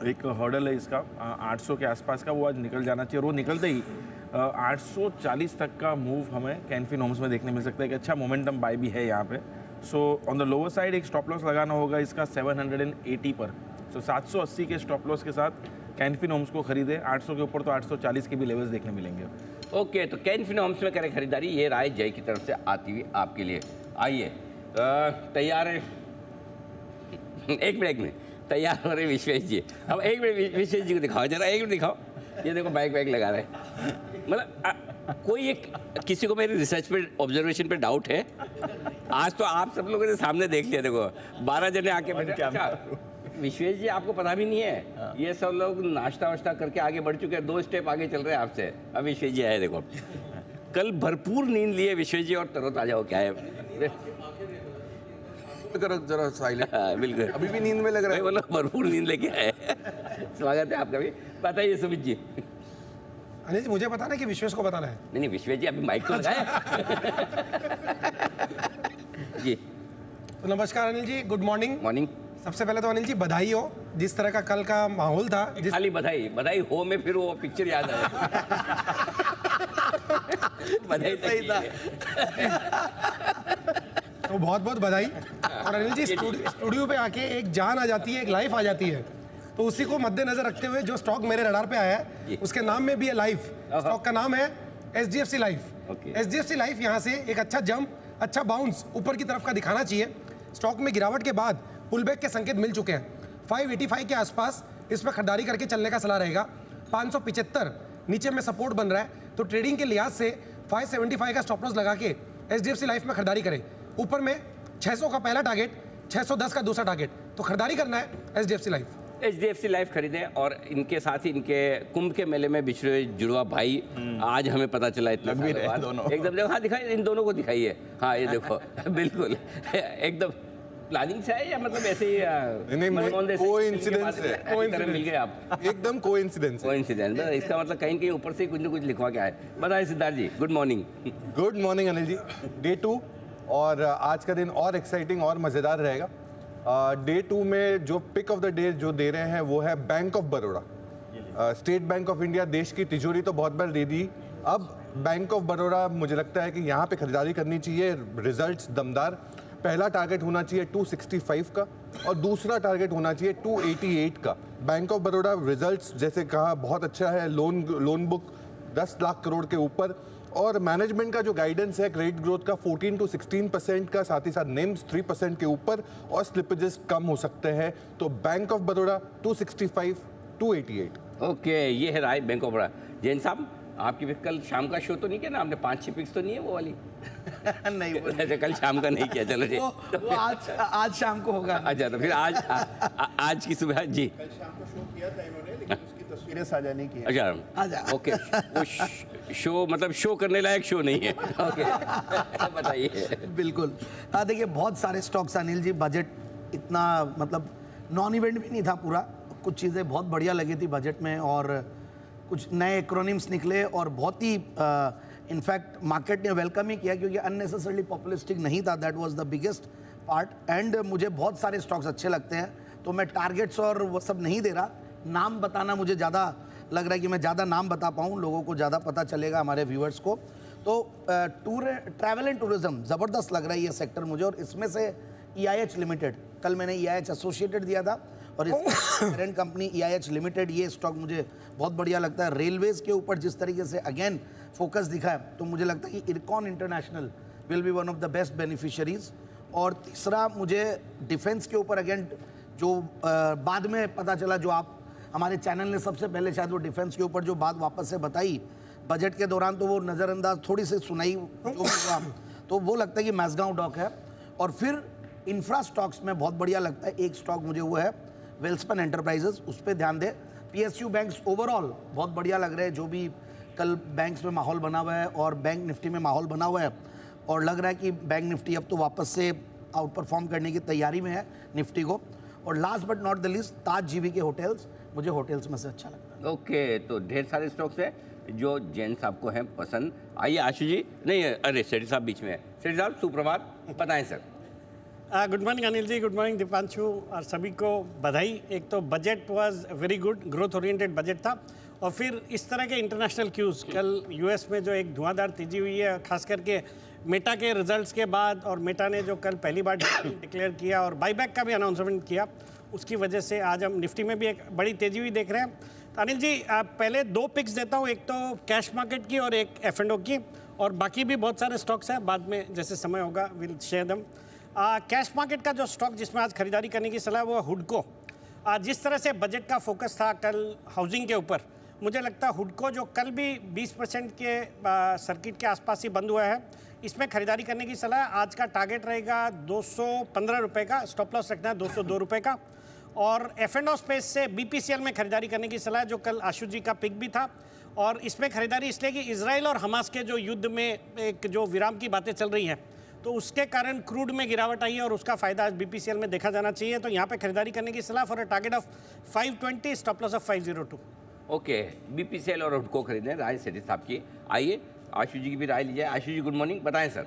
S6: एक हर्डल है इसका 800 के आसपास का, वो आज निकल जाना चाहिए। और वो निकलते ही 840 तक का मूव हमें कैनफिन होम्स में देखने मिल सकता है। एक अच्छा मोमेंटम बाय भी है यहाँ पे। So on the lower side एक स्टॉप लॉस लगाना होगा इसका 780 पर। सो 780 के स्टॉप लॉस के साथ कैनफिन होम्स को खरीदे। 800 के ऊपर तो 840 के भी लेवल्स देखने मिलेंगे।
S1: ओके, तो कैनफिन होम्स में करें खरीदारी, ये राय जय की तरफ से आती हुई आपके लिए। आइए, तैयार है? एक मिनट तैयार हो रहे विश्वेश जी। अब एक मिनट विश्वेश जी को दिखाओ जरा, एक मिनट दिखाओ। ये देखो बैग लगा रहे हैं। मतलब कोई एक किसी को मेरी रिसर्च पे ऑब्जर्वेशन पे डाउट है? आज तो आप सब लोगों ने सामने देख लिया। देखो 12 जने आके बैठे। अच्छा विश्वेश जी, आपको पता भी नहीं है, ये सब लोग नाश्ता वाश्ता करके आगे बढ़ चुके हैं, 2 स्टेप आगे चल रहे हैं आपसे। अब विश्वेश जी आए, देखो कल भरपूर नींद लिए विश्वेश जी और तरोताजा हो क्या है।
S7: करो जरा साइलेंट।
S1: बिल्कुल,
S7: अभी भी नींद में लग रहा है।
S1: बोलो भरपूर नींद लेके आए। स्वागत है आपका भी। बताइए सुमित जी।
S7: अनिल जी, मुझे बताना कि विश्वेश को बताना है।
S1: नहीं विश्वेश जी, अभी माइक तो लगाए। जी
S7: तो नमस्कार Anil ji, good morning.
S1: Morning.
S7: सबसे पहले तो अनिल जी बधाई हो, जिस तरह का कल का माहौल था।
S1: खाली बधाई हो में फिर वो पिक्चर याद आया। बधाई सही था।
S7: तो बहुत बहुत बधाई। और अनिल जी स्टूडियो पे आके एक जान आ जाती है, एक लाइफ आ जाती है, तो उसी को मद्देनजर रखते हुए जो स्टॉक मेरे रडार पे आया है उसके नाम में भी है लाइफ। स्टॉक का नाम है HDFC लाइफ। HDFC लाइफ यहाँ से एक अच्छा जंप, अच्छा बाउंस ऊपर की तरफ का दिखाना चाहिए। स्टॉक में गिरावट के बाद पुल बैक के संकेत मिल चुके हैं। 585 के आसपास इसमें खरीदारी करके चलने का सलाह रहेगा। 575 नीचे में सपोर्ट बन रहा है, तो ट्रेडिंग के लिहाज से 575 का स्टॉप लॉस लगा के HDFC लाइफ में खरीदारी करें। ऊपर में 600 का पहला टारगेट, 610 का दूसरा टारगेट, तो खरीदारी करना है HDFC लाइफ।
S1: HDFC लाइफ खरीदें। और इनके साथ ही इनके कुंभ के मेले में बिछड़े हुए जुड़वा भाई आज हमें पता चला इतना
S2: लग भी रहे
S1: सालों बाद।
S2: दोनों।
S1: एकदम देखो, हाँ दिखाई, इन दोनों को दिखाइए। हाँ ये देखो बिल्कुल एकदम प्लानिंग से है या मतलब ऐसे ही
S8: नहीं,
S1: मनमोहन देसाई
S8: कोइंसिडेंस है।
S1: ऐसी तरह मिल गए आप?
S8: एकदम कोइंसिडेंस है।
S1: कोइंसिडेंस, इसका मतलब कहीं कहीं ऊपर से कुछ न कुछ लिखवा के आए। बताइए Siddharth ji, good morning.
S8: Good morning Anil ji. Day 2 और आज का दिन और एक्साइटिंग और मज़ेदार रहेगा। डे 2 में जो पिक ऑफ द डे जो दे रहे हैं वो है bank of Baroda. State bank of India देश की तिजोरी तो बहुत बार दे दी, अब बैंक ऑफ बड़ौदा मुझे लगता है कि यहाँ पे खरीदारी करनी चाहिए। रिजल्ट्स दमदार। पहला टारगेट होना चाहिए 265 का और दूसरा टारगेट होना चाहिए 288 का। बैंक ऑफ बड़ौदा रिजल्ट्स जैसे कहा बहुत अच्छा है, लोन बुक 10 लाख करोड़ के ऊपर, और मैनेजमेंट का जो गाइडेंस है क्रेडिट ग्रोथ का 14 to 16% का, साथ ही साथ नेम्स 3% के ऊपर और स्लिपेजेस कम हो सकते हैं। तो बैंक ऑफ बड़ौदा 265 288।
S1: ओके, ये है राय बैंक ऑफ बड़ौदा। जैन साहब, आपकी पिक कल शाम का शो तो नहीं किया ना आपने? 5-6 पिक्स तो नहीं है वो वाली?
S9: नहीं वो
S1: अच्छा, कल शाम का नहीं किया, चलो जी।
S9: वो आज शाम को होगा।
S1: अच्छा, तो फिर आज की सुबह जी
S2: कल शाम को शो किया था इन्होंने, लेकिन उसकी तस्वीरें साझा नहीं की।
S1: अच्छा, ओके, वो शो मतलब शो करने लायक शो नहीं है। ओके बताइए।
S9: बिल्कुल। देखिए बहुत सारे स्टॉक्स अनिल जी, बजट इतना मतलब नॉन इवेंट भी नहीं था पूरा, कुछ चीज़ें बहुत बढ़िया लगी थी बजट में और कुछ नए एक्रोनिम्स निकले और बहुत ही इनफैक्ट मार्केट ने वेलकम ही किया क्योंकि अननेसेसरली पॉपुलिस्टिक नहीं था। That was the biggest part. And मुझे बहुत सारे स्टॉक्स अच्छे लगते हैं, तो मैं टारगेट्स और वो सब नहीं दे रहा, नाम बताना मुझे ज़्यादा लग रहा है कि मैं ज़्यादा नाम बता पाऊँ, लोगों को ज़्यादा पता चलेगा, हमारे व्यूअर्स को। तो ट्रैवल एंड टूरिज्म ज़बरदस्त लग रहा है ये सेक्टर मुझे, और इसमें से EIH लिमिटेड, कल मैंने EIH एसोसिएटेड दिया था और इस पेरेंट कंपनी EIH लिमिटेड, ये स्टॉक मुझे बहुत बढ़िया लगता है। रेलवेज के ऊपर जिस तरीके से अगेन फोकस दिखा है, तो मुझे लगता है कि IRCON international will be one of the best beneficiaries. और तीसरा मुझे डिफेंस के ऊपर अगेन जो बाद में पता चला, जो आप हमारे चैनल ने सबसे पहले शायद वो डिफेंस के ऊपर जो बात वापस से बताई बजट के दौरान, तो वो नज़रअंदाज थोड़ी सी सुनाई जो भी हुआ, तो वो लगता है कि मैसगांव डॉक है। और फिर इंफ्रा स्टॉक्स में बहुत बढ़िया लगता है एक स्टॉक मुझे, वो है वेल्सपन एंटरप्राइजेस, उस पर ध्यान दें। PSU बैंक्स ओवरऑल बहुत बढ़िया लग रहे हैं, जो भी कल बैंक्स में माहौल बना हुआ है और बैंक निफ्टी में माहौल बना हुआ है, और लग रहा है कि बैंक निफ्टी अब तो वापस से आउट परफॉर्म करने की तैयारी में है निफ्टी को। और last but not the least, Taj GVK hotels, मुझे होटल्स में से अच्छा लगता है।
S1: ओके, तो ढेर सारे स्टॉक्स हैं जो जैन साहब को हैं पसंद। आइए आशु जी, नहीं अरे सेठी साहब बीच में है। सेठी साहब सुप्रभात, बताएं सर।
S10: गुड मॉर्निंग अनिल जी, गुड मॉर्निंग दीपांशु, और सभी को बधाई। एक तो budget was very good, growth oriented budget था, और फिर इस तरह के इंटरनेशनल क्यूज़, कल US में जो एक धुआंधार तेजी हुई है, खास करके मेटा के रिजल्ट्स के बाद, और मेटा ने जो कल पहली बार डिक्लेयर किया और बाईबैक का भी अनाउंसमेंट किया, उसकी वजह से आज हम निफ्टी में भी एक बड़ी तेजी हुई देख रहे हैं। तो अनिल जी, आप पहले 2 पिक्स देता हूँ, एक तो कैश मार्केट की और एक F&O की, और बाकी भी बहुत सारे स्टॉक्स हैं, बाद में जैसे समय होगा will share them. Cash market का जो स्टॉक जिसमें आज खरीदारी करने की सलाह है वो है हुडको। जिस तरह से बजट का फोकस था कल हाउसिंग के ऊपर, मुझे लगता है हुडको जो कल भी 20% के सर्किट के आसपास ही बंद हुआ है, इसमें खरीदारी करने की सलाह है। आज का टारगेट रहेगा 215 रुपये का, स्टॉप लॉस रखना है 202 रुपये का। और F&O स्पेस से BPCL में खरीदारी करने की सलाह है, जो कल आशु जी का पिक भी था। और इसमें खरीदारी इसलिए कि इजराइल और हमास के जो युद्ध में एक जो विराम की बातें चल रही हैं, तो उसके कारण क्रूड में गिरावट आई है और उसका फायदा आज BPCL में देखा जाना चाहिए। तो यहाँ पे खरीदारी करने की सलाह for a target of 520, stop loss of 502।
S1: Okay, BPCL और हुडको खरीदें, राय सेठी साहब की। आइए आशु जी की भी राय लीजिए। आशु जी गुड मॉर्निंग, बताएं सर।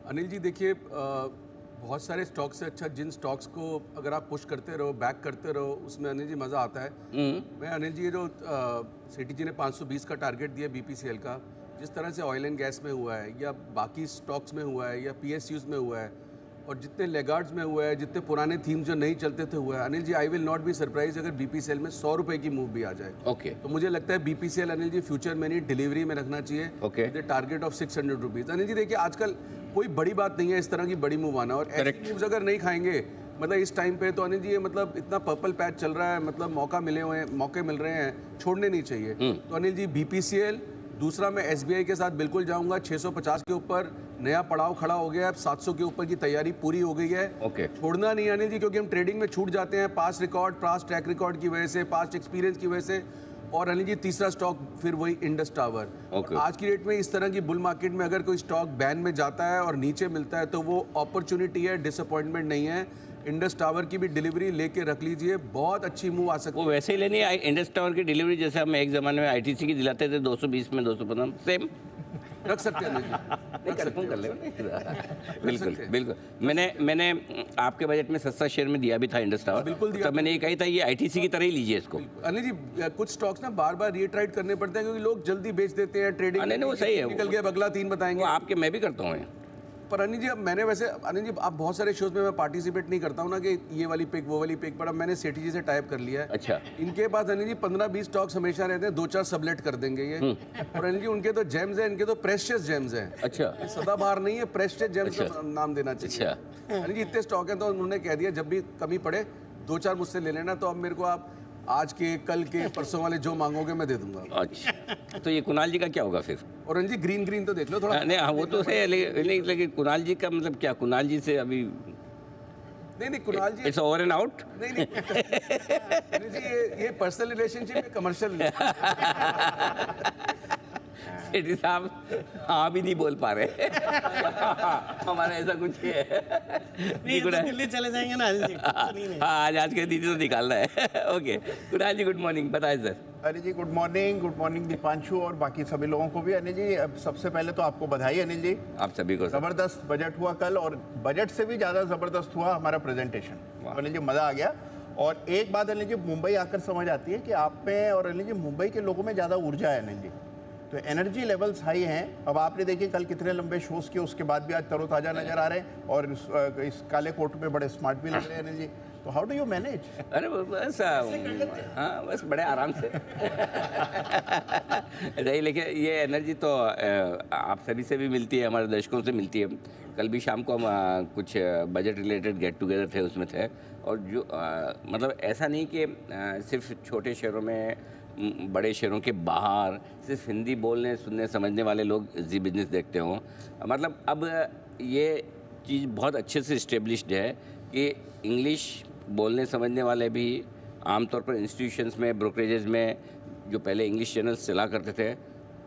S11: अनिल जी देखिए, बहुत सारे स्टॉक्स से अच्छा जिन स्टॉक्स को अगर आप पुश करते रहो, बैक करते रहो, उसमें अनिल जी मज़ा आता है। मैं अनिल जी, जो सेठी जी ने 520 का टारगेट दिया BPCL का, जिस तरह से ऑयल एंड गैस में हुआ है या बाकी स्टॉक्स में हुआ है या PSUs में हुआ है, और जितने लेगार्ड्स में हुआ है, जितने पुराने थीम्स जो नहीं चलते थे हुआ है, Anil ji I will not be surprise अगर BPCL में 100 रुपये की मूव भी आ जाए।
S1: ओके,
S11: तो मुझे लगता है BPCL अनिल जी फ्यूचर में नहीं, डिलीवरी में रखना चाहिए।
S1: Okay,
S11: the target of 600 rupees. Anil ji देखिए, आजकल कोई बड़ी बात नहीं है इस तरह की बड़ी मूव आना, और ऐसी मूव्स अगर नहीं खाएंगे मतलब इस टाइम पे तो अनिल जी ये मतलब इतना पर्पल पैच चल रहा है, मतलब मौके मिल रहे हैं, छोड़ने नहीं चाहिए। तो अनिल जी BPCL, दूसरा मैं SBI के साथ बिल्कुल जाऊंगा, 650 के ऊपर नया पड़ाव खड़ा हो गया है, 700 के ऊपर की तैयारी पूरी हो गई है।
S1: ओके।
S11: छोड़ना नहीं अनिल जी, क्योंकि हम ट्रेडिंग में छूट जाते हैं पास्ट ट्रैक रिकॉर्ड की वजह से, पास्ट एक्सपीरियंस की वजह से। और अनिल जी तीसरा स्टॉक फिर वही इंडस टावर।
S1: ओके।
S11: आज की डेट में इस तरह की बुल मार्केट में अगर कोई स्टॉक बैन में जाता है और नीचे मिलता है तो वो अपॉर्चुनिटी है, डिसअपॉइंटमेंट नहीं है। इंडस टावर की भी डिलीवरी लेके रख लीजिए, बहुत अच्छी मूव आ सकती
S1: वो वैसे ही लेनी है इंडस टावर की डिलीवरी, जैसे हम एक ज़माने में ITC की दिलाते थे 220 में 215, सेम
S11: है। रख सकते हैं अनिल जी,
S1: नहीं कंफर्म कर ले। बिल्कुल बिल्कुल। मैंने आपके बजट में सस्ता शेयर में दिया भी था इंडस टावर,
S11: बिल्कुल दिया।
S1: तब मैंने ये कही था ये ITC की तरह ही लीजिए इसको।
S11: अनिल जी कुछ स्टॉक्स ना बार बार रीट्राइड करने पड़ते हैं क्योंकि लोग जल्दी बेच देते हैं ट्रेडिंग।
S1: नहीं वो सही है,
S11: निकल गया, अगला 3 बताएंगे।
S1: वो आपके मैं भी करता हूँ।
S11: पर अनिल जी अब मैंने वैसे अनिल जी आप बहुत सारे शोज में मैं पार्टिसिपेट नहीं करता हूँ ना कि ये वाली पिक वो वाली पिक, पर अब मैंने सेठी जी से टाइप कर लिया है।
S1: अच्छा।
S11: इनके पास अनिल जी 15-20 स्टॉक्स हमेशा रहते हैं, 2-4 सबलेट कर देंगे ये। और अनिल जी उनके तो जेम्स हैं, इनके तो प्रेशियस जेम्स हैं।
S1: अच्छा।
S11: ये सदाबहार नहीं है, प्रेशियस जेम्स का नाम देना चाहिए।
S1: अच्छा।
S11: अनिल जी इतने स्टॉक हैं तो उन्होंने कह दिया जब भी कमी पड़े 2-4 मुझसे ले लेना, तो अब मेरे को आप आज के, कल के, परसों वाले जो मांगोगे मैं दे दूंगा।
S1: अच्छा, तो ये कुणाल जी का क्या होगा फिर?
S11: और अनिल जी ग्रीन तो देख लो थोड़ा।
S1: नहीं हाँ वो तो है, लेकिन कुणाल जी का मतलब क्या, कुणाल जी से अभी
S11: नहीं कुणाल जी
S1: इट्स ओवर एंड आउट।
S11: नहीं अनिल जी ये पर्सनल रिलेशनशिप है, कमर्शियल
S1: सेठी साहब हाँ भी नहीं बोल पा रहे। हमारा ऐसा कुछ है।
S10: नहीं तो दिल्ली चले जाएंगे ना अनिल जी।
S1: हाँ आज के दीदी तो निकालना है। ओके कुणाल जी गुड मॉर्निंग, बताइए sir.
S12: Anil ji good morning Deepanshu और बाकी सभी लोगों को भी। अनिल जी अब सबसे पहले तो आपको बधाई अनिल जी,
S1: आप सभी को।
S12: जबरदस्त बजट हुआ कल, और बजट से भी ज़्यादा ज़बरदस्त हुआ हमारा प्रेजेंटेशन। अनिल जी मज़ा आ गया। और एक बात अनिल जी मुंबई आकर समझ आती है कि आप में और अनिल जी मुंबई के लोगों में ज़्यादा ऊर्जा है अनिल जी, तो एनर्जी लेवल्स हाई हैं। अब आपने देखिए कल कितने लंबे शोज़ किए, उसके बाद भी आज तरोताज़ा नज़र आ रहे हैं और इस काले कोट में बड़े स्मार्ट भी लग रहे हैं अनिल जी। तो हाउ डू यू मैनेज?
S1: अरे बस हाँ बस बड़े आराम से। नहीं लेकिन ये एनर्जी तो आप सभी से भी मिलती है, हमारे दर्शकों से मिलती है। कल भी शाम को हम कुछ बजट रिलेटेड गेट टुगेदर थे, उसमें थे। और जो मतलब ऐसा नहीं कि सिर्फ छोटे शहरों में, बड़े शहरों के बाहर सिर्फ हिंदी बोलने सुनने समझने वाले लोग जी बिजनेस देखते हों। मतलब अब ये चीज़ बहुत अच्छे से इस्टेब्लिश्ड है कि इंग्लिश बोलने समझने वाले भी आमतौर पर इंस्टीट्यूशंस में, ब्रोकरेजेस में जो पहले इंग्लिश चैनल्स चला करते थे,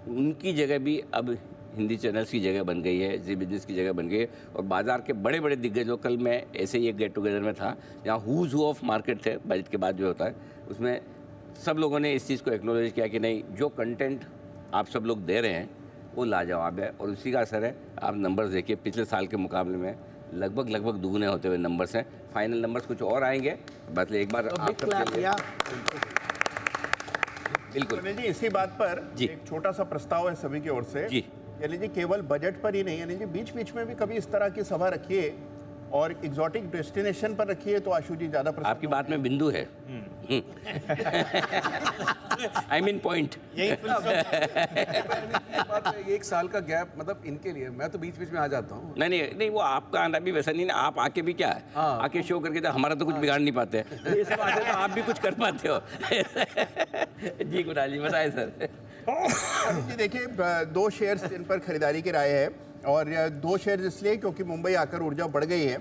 S1: उनकी जगह भी अब हिंदी चैनल्स की जगह बन गई है, जी बिजनेस की जगह बन गई है। और बाज़ार के बड़े बड़े दिग्गज लोग, कल मैं ऐसे ही एक गेट टुगेदर में था जहाँ हुज हू ऑफ मार्केट थे बजट के बाद जो होता है, उसमें सब लोगों ने इस चीज़ को एक्नॉलेज किया कि नहीं जो कंटेंट आप सब लोग दे रहे हैं वो लाजवाब है और उसी का असर है। आप नंबर्स देखिए, पिछले साल के मुकाबले में लगभग दुगने होते हुए नंबर्स हैं। फाइनल नंबर्स कुछ और आएंगे, बस एक बार आप सबके लिए बिल्कुल।
S12: अनिल जी इसी बात पर एक छोटा सा प्रस्ताव है सभी की ओर से
S1: जी।
S12: यानी जी केवल बजट पर ही नहीं, यानी जी बीच बीच में भी कभी इस तरह की सभा रखिए और एग्जॉटिक डेस्टिनेशन पर रखिए तो आशु जी ज़्यादा
S1: आपकी बात में बिंदु है। I mean point.
S11: एक साल का गैप मतलब इनके लिए, मैं तो बीच बीच में आ जाता हूँ।
S1: नहीं वो आपका आना भी वैसा नहीं ना, आप आके भी क्या है आके शो करके तो हमारा तो कुछ बिगाड़ नहीं पाते। ये सब आते तो आप भी कुछ कर पाते हो। जी कुणाल जी बताएं सर।
S12: जी देखिए 2 शेयर्स इन पर खरीदारी की राय है, और 2 शेयर्स इसलिए क्योंकि मुंबई आकर ऊर्जा बढ़ गई है।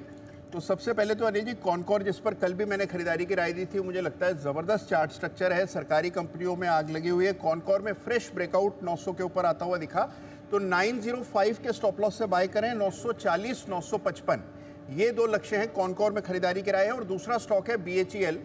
S12: तो सबसे पहले तो अनिल जी कॉनकॉर, जिस पर कल भी मैंने खरीदारी की राय दी थी, मुझे लगता है ज़बरदस्त चार्ट स्ट्रक्चर है, सरकारी कंपनियों में आग लगी हुई है। कॉनकॉर में फ्रेश ब्रेकआउट 900 के ऊपर आता हुआ दिखा, तो 905 के स्टॉप लॉस से बाय करें, 940 955 ये 2 लक्ष्य हैं। कॉनकॉर में खरीदारी की राय है। और दूसरा स्टॉक है BHEL,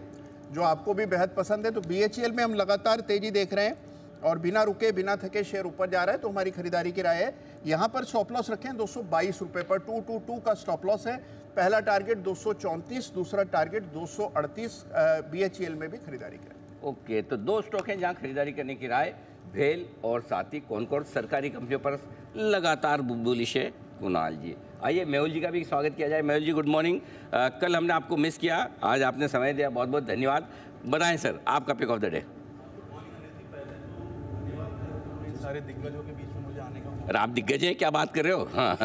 S12: जो आपको भी बेहद पसंद है। तो BHEL में हम लगातार तेजी देख रहे हैं और बिना रुके बिना थके शेयर ऊपर जा रहा है, तो हमारी खरीदारी की राय है। यहाँ पर स्टॉप लॉस रखें 222 रुपये पर, 222 का स्टॉप लॉस है। पहला टारगेट 234, दूसरा टारगेट 238। BHEL में भी खरीदारी करें।
S1: ओके, तो 2 स्टॉक हैं जहाँ खरीदारी करने की राय, भेल और साथ ही कॉनकॉर। सरकारी कंपनियों पर लगातार बुलिश है कुणाल जी। आइए मेहुल जी का भी स्वागत किया जाए। मेहुल जी गुड मॉर्निंग। कल हमने आपको मिस किया, आज आपने समय दिया, बहुत बहुत धन्यवाद। बताएं सर आपका पिक ऑफ द डे।
S6: सारे दिग्गजों के बीच में मुझे आने का।
S1: आप दिग्गज हैं, क्या बात कर रहे हो? हाँ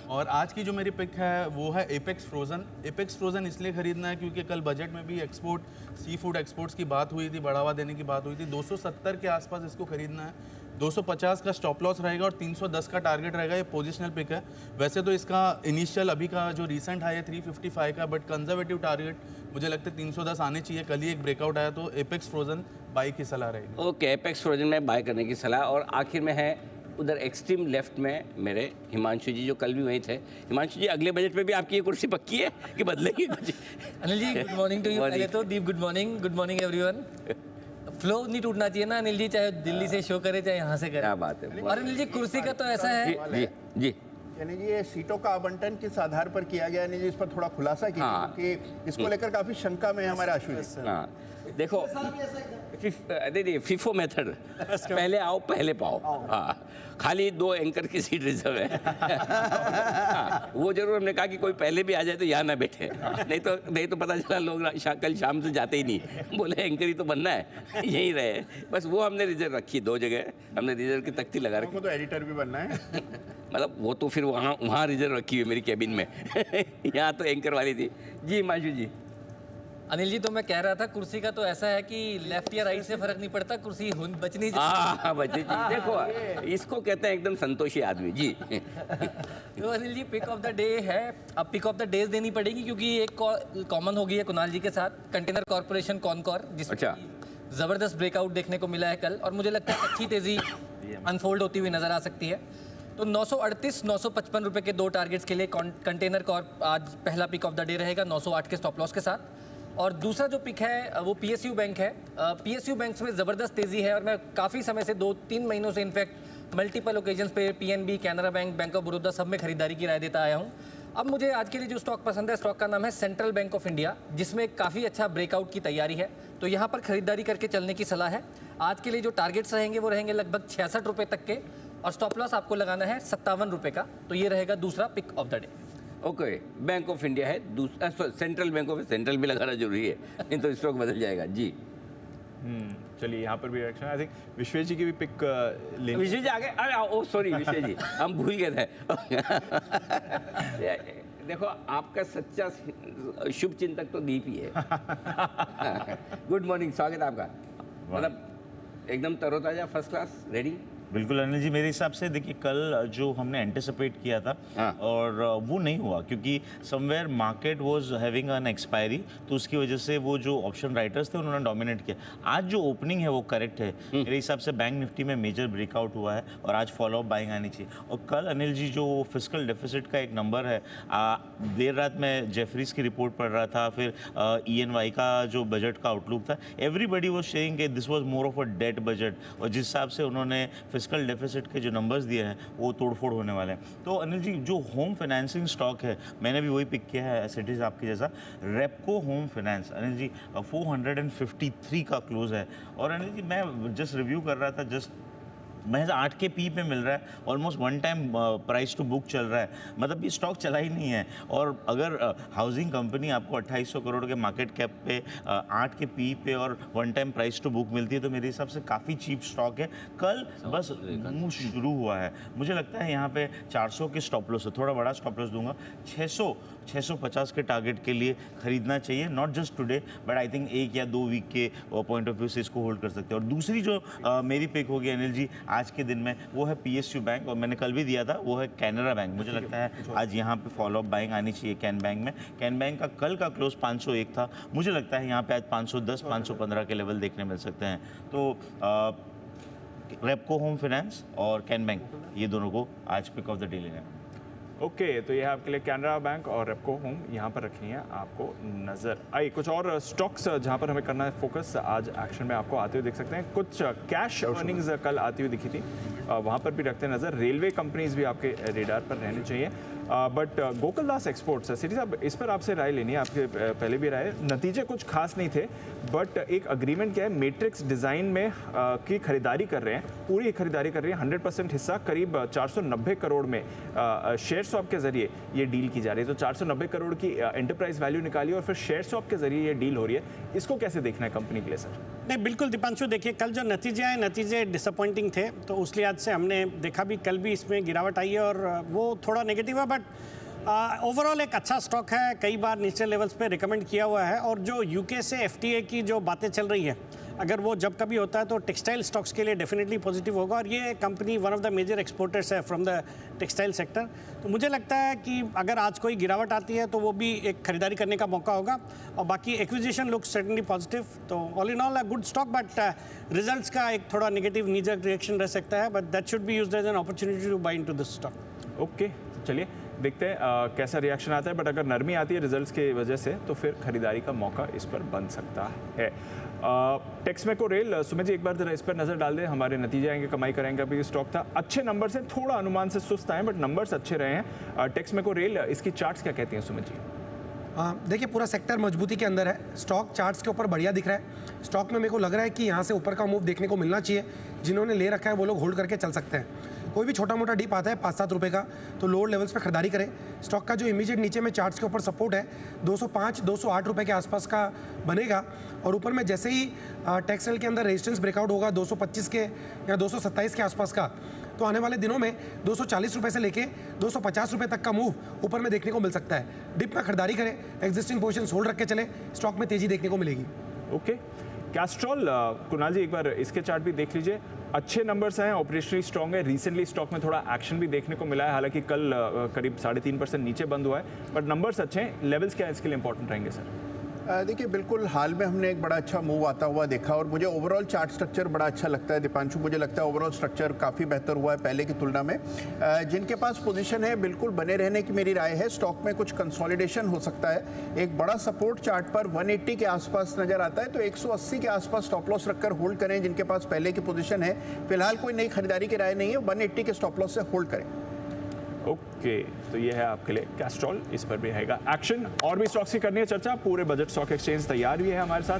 S6: और आज की जो मेरी पिक है वो है एपेक्स फ्रोजन। एपेक्स फ्रोजन इसलिए खरीदना है क्योंकि कल बजट में भी एक्सपोर्ट, सी फूड एक्सपोर्ट्स की बात हुई थी, बढ़ावा देने की बात हुई थी। 270 के आसपास इसको खरीदना है, 250 का स्टॉप लॉस रहेगा और 310 का टारगेट रहेगा। ये पोजिशनल पिक है। वैसे तो इसका इनिशियल अभी का जो रिसेंट हाई है 355 का, बट कंजर्वेटिव टारगेट मुझे लगता है 310 आने चाहिए। कल ही एक ब्रेकआउट आया, तो एपेक्स फ्रोजन बाई की सलाह रहेगी।
S1: ओके, एपेक्स फ्रोजन में बाय करने की सलाह। और आखिर में है उधर एक्सट्रीम लेफ्ट में मेरे हिमांशु जी, जो कल भी वहीं थे। हिमांशु जी, अगले बजट में भी आपकी ये कुर्सी पक्की है कि बदलेगी कुछ?
S13: Anil ji, good morning to you. पहले तो दीप गुड मॉर्निंग एवरीवन। फ्लो नहीं टूटना चाहिए ना अनिल जी, चाहे दिल्ली से शो करे चाहे यहाँ से करे।
S1: क्या बात है।
S13: और अनिल जी, कुर्सी का तो ऐसा है
S1: जी जी
S12: यानी कि ये सीटों का आवंटन किस आधार पर किया गया, यानी इस पर थोड़ा खुलासा कीजिए।
S1: हाँ।
S12: कि इसको लेकर काफी शंका में है हमारे आशु जी।
S1: हाँ, देखो नहीं फीफो मेथड, पहले आओ पहले पाओ। हाँ, खाली 2 एंकर की सीट रिजर्व है। हाँ, वो जरूर हमने कहा कि कोई पहले भी आ जाए तो यहाँ ना बैठे, नहीं तो पता चला लोग कल शाम से जाते ही नहीं, बोले एंकर ही तो बनना है, यहीं रहे। बस वो हमने रिजर्व रखी, 2 जगह हमने रिजर्व की तख्ती लगा रखी।
S12: तो एडिटर भी बनना है।
S1: मतलब वो तो फिर वहाँ रिजर्व रखी हुई मेरी कैबिन में। यहाँ तो एंकर वाली थी। जी हिमांशु जी।
S13: अनिल जी, तो मैं कह रहा था कुर्सी का तो ऐसा है कि लेफ्ट या राइट से फर्क नहीं पड़ता, कुर्सी बचनी
S1: हाँ बचनी चाहिए। देखो, इसको कहते हैं एकदम संतोषी आदमी। जी।
S13: तो Anil ji, pick of the day है। अब पिक ऑफ द डेज देनी पड़ेगी क्योंकि एक कॉमन हो गई है कुणाल जी के साथ, कंटेनर कॉर्पोरेशन कॉनकॉर, जिसमें जबरदस्त ब्रेकआउट देखने को मिला है कल, और मुझे लगता है अच्छी तेजी अनफोल्ड होती हुई नजर आ सकती है। तो 938, 955 रुपए के 2 टारगेट्स के लिए कंटेनर कॉर्प आज पहला पिक ऑफ द डे रहेगा 908 के स्टॉप लॉस के साथ। और दूसरा जो पिक है वो पीएसयू बैंक है। पीएसयू बैंक में ज़बरदस्त तेज़ी है और मैं काफ़ी समय से 2-3 महीनों से इनफैक्ट मल्टीपल ओकेजन्स पे PNB, Canara bank, bank of Baroda सब में खरीदारी की राय देता आया हूँ। अब मुझे आज के लिए जो स्टॉक पसंद है, स्टॉक का नाम है सेंट्रल बैंक ऑफ इंडिया, जिसमें काफ़ी अच्छा ब्रेकआउट की तैयारी है, तो यहाँ पर खरीदारी करके चलने की सलाह है। आज के लिए जो टारगेट्स रहेंगे वो रहेंगे लगभग 66 रुपये तक के, और स्टॉप लॉस आपको लगाना है 57 रुपये का। तो ये रहेगा दूसरा pick of the day.
S1: Okay, bank of India है दूसरा, सेंट्रल बैंक ऑफ, सेंट्रल भी लगाना जरूरी है, नहीं तो स्टॉक बदल जाएगा। जी।
S2: चलिए, यहाँ पर भी रिएक्शन। आई थिंक विश्वेश जी की भी पिक लेंगे।
S1: विश्वेश जी आगे, अरे ओ सॉरी विश्वेश जी, हम भूल गए थे। देखो, आपका सच्चा शुभ चिंतक तो दीप ही है। गुड मॉर्निंग, स्वागत है आपका। मतलब एकदम तरोताजा, फर्स्ट क्लास, रेडी।
S14: बिल्कुल अनिल जी, मेरे हिसाब से देखिए कल जो हमने एंटिसिपेट किया था और वो नहीं हुआ, क्योंकि somewhere market was having an expiry, तो उसकी वजह से वो जो ऑप्शन राइटर्स थे उन्होंने डोमिनेट किया। आज जो ओपनिंग है वो करेक्ट है मेरे हिसाब से। बैंक निफ्टी में मेजर ब्रेकआउट हुआ है और आज फॉलो अप बाइंग आनी चाहिए। और कल अनिल जी जो फिस्कल डेफिसिट का एक नंबर है, देर रात में जेफरीज की रिपोर्ट पढ़ रहा था, फिर ENY का जो बजट का आउटलुक था, एवरीबडी वाज सेइंग कि this was more of a debt budget, और जिस हिसाब से उन्होंने फिस्कल डेफिसिट के जो नंबर्स दिए हैं वो तोड़फोड़ होने वाले हैं। तो अनिल जी, जो होम फाइनेंसिंग स्टॉक है, मैंने भी वही पिक किया है, एसिटीज आपकी जैसा, रेपको होम फाइनेंस। अनिल जी 453 का क्लोज है, और अनिल जी मैं जस्ट रिव्यू कर रहा था, जस्ट महज 8 के पी पे मिल रहा है, almost 1 time price to book चल रहा है, मतलब ये स्टॉक चला ही नहीं है। और अगर हाउसिंग कंपनी आपको 2800 करोड़ के मार्केट कैप पे 8 के पी पे और 1 टाइम प्राइस टू बुक मिलती है, तो मेरे हिसाब से काफ़ी चीप स्टॉक है। कल बस मूव शुरू हुआ है, मुझे लगता है यहाँ पे 400 के स्टॉप लॉस है, थोड़ा बड़ा स्टॉप लॉस दूंगा, 650 के टारगेट के लिए खरीदना चाहिए, not just today but I think 1 या 2 वीक के पॉइंट ऑफ व्यू से इसको होल्ड कर सकते हैं। और दूसरी जो मेरी पिक होगी अनिल जी आज के दिन में, वो है PSU बैंक, और मैंने कल भी दिया था, वो है कैनरा बैंक। मुझे लगता है आज यहाँ पे फॉलोअप बाइंग आनी चाहिए कैन बैंक में। कैन बैंक का कल का क्लोज 501 था, मुझे लगता है यहाँ पे आज 510, 515 के लेवल देखने मिल सकते हैं। तो रेपको होम फाइनेंस और कैन बैंक, ये दोनों को आज पिक ऑफ द डे लेना है।
S2: ओके, तो ये है आपके लिए कैनरा बैंक और रेपको होम, यहाँ पर रखनी है आपको नज़र। आइए कुछ और स्टॉक्स जहाँ पर हमें करना है फोकस, आज एक्शन में आपको आते हुए देख सकते हैं। कुछ कैश अर्निंग्स कल आती हुई दिखी थी, वहाँ पर भी रखते हैं नज़र। रेलवे कंपनीज भी आपके रेडार पर रहनी चाहिए। बट गोकुलदास एक्सपोर्ट्स, सिटी साहब इस पर आपसे राय लेनी है, आपके पहले भी राय, नतीजे कुछ खास नहीं थे बट एक अग्रीमेंट क्या है, मैट्रिक्स डिज़ाइन में की खरीदारी कर रहे हैं, पूरी खरीदारी कर रही है, 100% हिस्सा करीब 490 करोड़ में शेयर स्वैप के जरिए ये डील की जा रही है। तो 490 करोड़ की एंटरप्राइज वैल्यू निकाली और फिर शेयर स्वैप के जरिए ये डील हो रही है, इसको कैसे देखना है कंपनी के लिए सर?
S10: नहीं, बिल्कुल दीपांशु, देखिए कल जो नतीजे आए, नतीजे डिसअपॉइंटिंग थे, तो उस लिहाज से हमने देखा भी, कल भी इसमें गिरावट आई है और वो थोड़ा नेगेटिव है, बट ओवरऑल एक अच्छा स्टॉक है, कई बार नीचे लेवल्स पे रिकमेंड किया हुआ है। और जो यूके से एफटीए की जो बातें चल रही है, अगर वो जब कभी होता है तो टेक्सटाइल स्टॉक्स के लिए डेफिनेटली पॉजिटिव होगा, और ये company one of the major exporters है फ्रॉम द टेक्सटाइल सेक्टर। तो मुझे लगता है कि अगर आज कोई गिरावट आती है तो वो भी एक खरीदारी करने का मौका होगा, और बाकी एक्विजिशन लुक्स सर्टेनली पॉजिटिव। तो all in all a good stock, but results का एक थोड़ा नेगेटिव नीजर रिएक्शन रह सकता है, but that should be used as an opportunity to buy into this stock.
S2: Okay, चलिए देखते हैं कैसा रिएक्शन आता है, बट अगर नरमी आती है रिजल्ट्स की वजह से तो फिर खरीदारी का मौका इस पर बन सकता है। टेक्समेको रेल, सुमित जी एक बार जरा इस पर नज़र डाल दें, हमारे नतीजे आएंगे, कमाई कराएंगे, अभी स्टॉक था, अच्छे नंबर्स हैं, थोड़ा अनुमान से सुस्त आए बट नंबर्स अच्छे रहे हैं। टेक्समेको रेल, इसकी चार्ट्स क्या कहती हैं सुमित जी?
S7: देखिए पूरा सेक्टर मजबूती के अंदर है, स्टॉक चार्ट्स के ऊपर बढ़िया दिख रहा है। स्टॉक में मेरे को लग रहा है कि यहाँ से ऊपर का मूव देखने को मिलना चाहिए, जिन्होंने ले रखा है वो लोग होल्ड करके चल सकते हैं। कोई भी छोटा मोटा डिप आता है 5-7 रुपये का तो लोअर लेवल्स पे खरीदारी करें। स्टॉक का जो इमीडिएट नीचे में चार्ट्स के ऊपर सपोर्ट है 205-208 रुपये के आसपास का बनेगा, और ऊपर में जैसे ही टेक्सटाइल के अंदर रेजिस्टेंस ब्रेकआउट होगा 225 के या 227 के आसपास का, तो आने वाले दिनों में 240 रुपये से लेके 250 रुपये तक का मूव ऊपर में देखने को मिल सकता है। डिप में खरीदारी करें, एग्जिस्टिंग पोजीशंस होल्ड रख के चले, स्टॉक में तेजी देखने को मिलेगी।
S2: ओके, कैस्ट्रॉल, कुणाल जी एक बार इसके चार्ट भी देख लीजिए, अच्छे नंबर्स हैं, ऑपरेशनली स्ट्रॉन्ग है, रिसेंटली स्टॉक में थोड़ा एक्शन भी देखने को मिला है, हालांकि कल करीब 3.5% नीचे बंद हुआ है, बट नंबर्स अच्छे हैं। लेवल्स क्या इसके लिए इंपॉर्टेंट रहेंगे सर?
S12: देखिए बिल्कुल हाल में हमने एक बड़ा अच्छा मूव आता हुआ देखा, और मुझे ओवरऑल चार्ट स्ट्रक्चर बड़ा अच्छा लगता है दीपांशु। मुझे लगता है ओवरऑल स्ट्रक्चर काफ़ी बेहतर हुआ है पहले की तुलना में। जिनके पास पोजीशन है बिल्कुल बने रहने की मेरी राय है। स्टॉक में कुछ कंसोलिडेशन हो सकता है, एक बड़ा सपोर्ट चार्ट पर 180 के आसपास नजर आता है, तो 180 के आसपास स्टॉप लॉस रखकर होल्ड करें। जिनके पास पहले की पोजीशन है, फिलहाल कोई नई खरीदारी की राय नहीं है, 180 के स्टॉप लॉस से होल्ड करें।
S2: ओके, तो ये है आपके लिए कैस्ट्रॉल, इस पर भी रहेगा एक्शन। और भी स्टॉक्स की करनी है चर्चा, पूरे बजट स्टॉक एक्सचेंज तैयार भी है हमारे साथ।